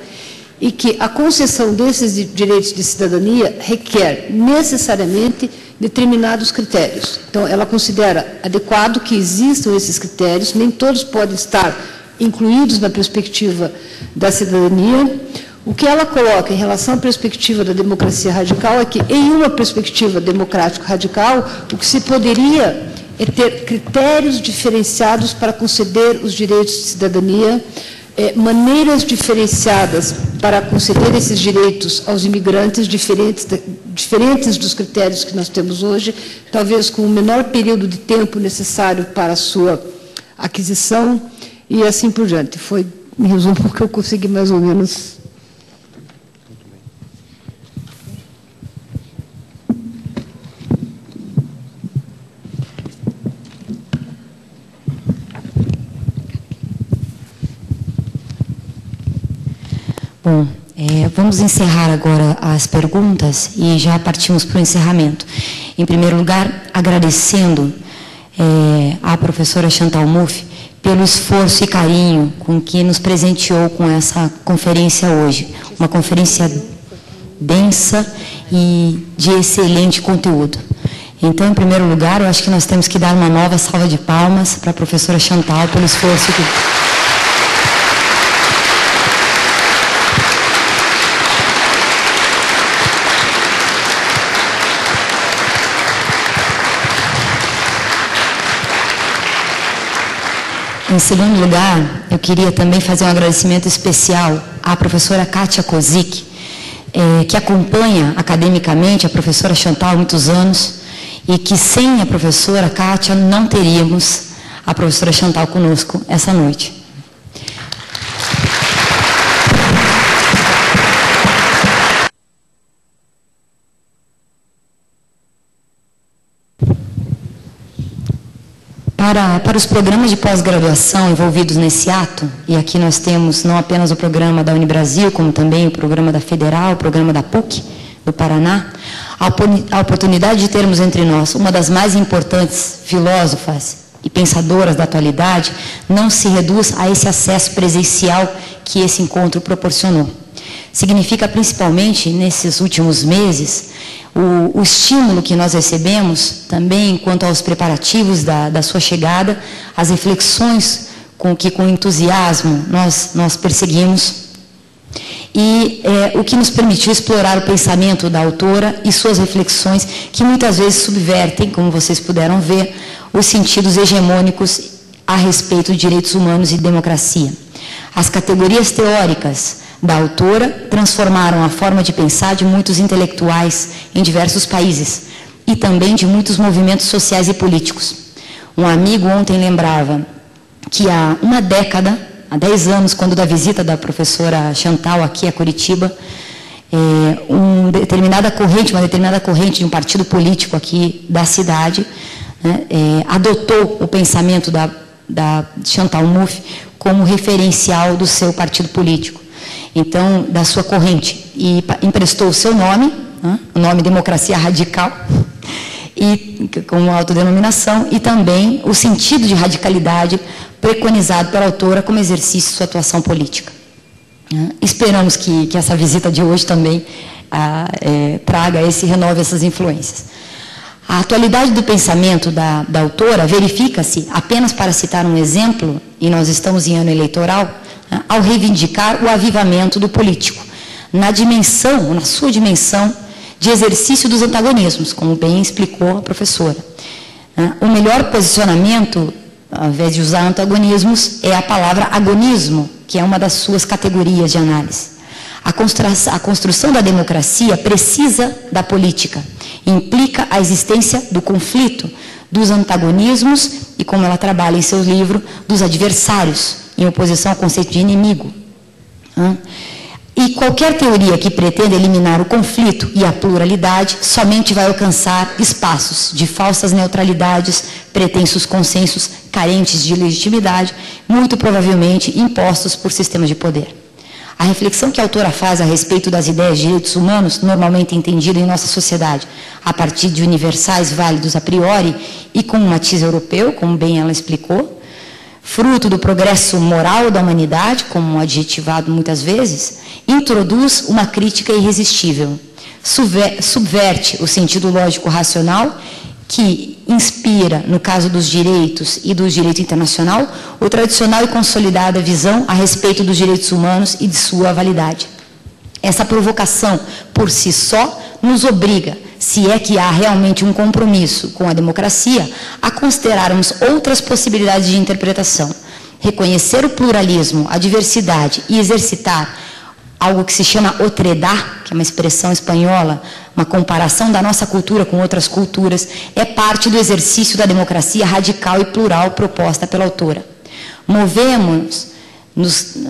e que a concessão desses direitos de cidadania requer necessariamente determinados critérios. Então, ela considera adequado que existam esses critérios, nem todos podem estar incluídos na perspectiva da cidadania. O que ela coloca em relação à perspectiva da democracia radical é que, em uma perspectiva democrático-radical, o que se poderia é ter critérios diferenciados para conceder os direitos de cidadania, maneiras diferenciadas para conceder esses direitos aos imigrantes, diferentes dos critérios que nós temos hoje, talvez com o menor período de tempo necessário para a sua aquisição e assim por diante. Foi, em resumo, o que eu consegui mais ou menos. Bom, vamos encerrar agora as perguntas e já partimos para o encerramento. Em primeiro lugar, agradecendo à professora Chantal Mouffe pelo esforço e carinho com que nos presenteou com essa conferência hoje. Uma conferência densa e de excelente conteúdo. Então, em primeiro lugar, eu acho que nós temos que dar uma nova salva de palmas para a professora Chantal pelo esforço que... Em segundo lugar, eu queria também fazer um agradecimento especial à professora Kátia Kozik, que acompanha academicamente a professora Chantal há muitos anos, e que sem a professora Kátia não teríamos a professora Chantal conosco essa noite. Para os programas de pós-graduação envolvidos nesse ato, e aqui nós temos não apenas o programa da Unibrasil, como também o programa da Federal, o programa da PUC, do Paraná, a oportunidade de termos entre nós uma das mais importantes filósofas e pensadoras da atualidade não se reduz a esse acesso presencial que esse encontro proporcionou. Significa principalmente, nesses últimos meses, o estímulo que nós recebemos também quanto aos preparativos da sua chegada, as reflexões com que com entusiasmo nós perseguimos e o que nos permitiu explorar o pensamento da autora e suas reflexões que muitas vezes subvertem, como vocês puderam ver, os sentidos hegemônicos a respeito de direitos humanos e democracia. As categorias teóricas da autora transformaram a forma de pensar de muitos intelectuais em diversos países e também de muitos movimentos sociais e políticos. Um amigo ontem lembrava que há uma década, há 10 anos, quando da visita da professora Chantal aqui a Curitiba, uma determinada corrente de um partido político aqui da cidade, né, adotou o pensamento da Chantal Mouffe como referencial do seu partido político. Então, da sua corrente, e emprestou o seu nome, né, o nome Democracia Radical, e com autodenominação, e também o sentido de radicalidade preconizado pela autora como exercício de sua atuação política. Esperamos que essa visita de hoje também traga renove essas influências. A atualidade do pensamento da autora verifica-se, apenas para citar um exemplo, e nós estamos em ano eleitoral, ao reivindicar o avivamento do político, na sua dimensão de exercício dos antagonismos, como bem explicou a professora. O melhor posicionamento, ao invés de usar antagonismos, é a palavra agonismo, que é uma das suas categorias de análise. A construção da democracia precisa da política, implica a existência do conflito, dos antagonismos e, como ela trabalha em seu livro, dos adversários, em oposição ao conceito de inimigo. E qualquer teoria que pretenda eliminar o conflito e a pluralidade somente vai alcançar espaços de falsas neutralidades, pretensos consensos carentes de legitimidade, muito provavelmente impostos por sistemas de poder. A reflexão que a autora faz a respeito das ideias de direitos humanos, normalmente entendida em nossa sociedade, a partir de universais válidos a priori e com um matiz europeu, como bem ela explicou, fruto do progresso moral da humanidade, como adjetivado muitas vezes, introduz uma crítica irresistível, subverte o sentido lógico racional que inspira, no caso dos direitos e do direito internacional, o tradicional e consolidada visão a respeito dos direitos humanos e de sua validade. Essa provocação, por si só, nos obriga, se é que há realmente um compromisso com a democracia, a considerarmos outras possibilidades de interpretação, reconhecer o pluralismo, a diversidade e exercitar algo que se chama otredar, que é uma expressão espanhola, uma comparação da nossa cultura com outras culturas, é parte do exercício da democracia radical e plural proposta pela autora.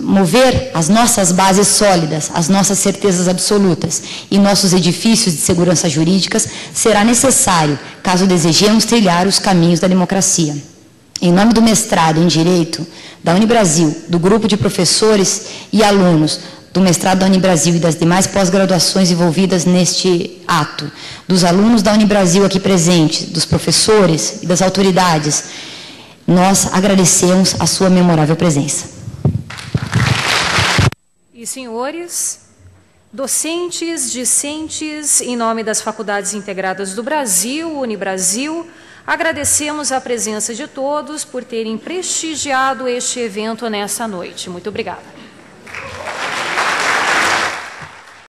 Mover as nossas bases sólidas, as nossas certezas absolutas e nossos edifícios de segurança jurídicas será necessário, caso desejemos trilhar os caminhos da democracia. Em nome do mestrado em Direito da Unibrasil, do grupo de professores e alunos do mestrado da Unibrasil e das demais pós-graduações envolvidas neste ato, dos alunos da Unibrasil aqui presentes, dos professores e das autoridades, nós agradecemos a sua memorável presença. E senhores, docentes, discentes, em nome das Faculdades Integradas do Brasil, Unibrasil, agradecemos a presença de todos por terem prestigiado este evento nessa noite. Muito obrigada.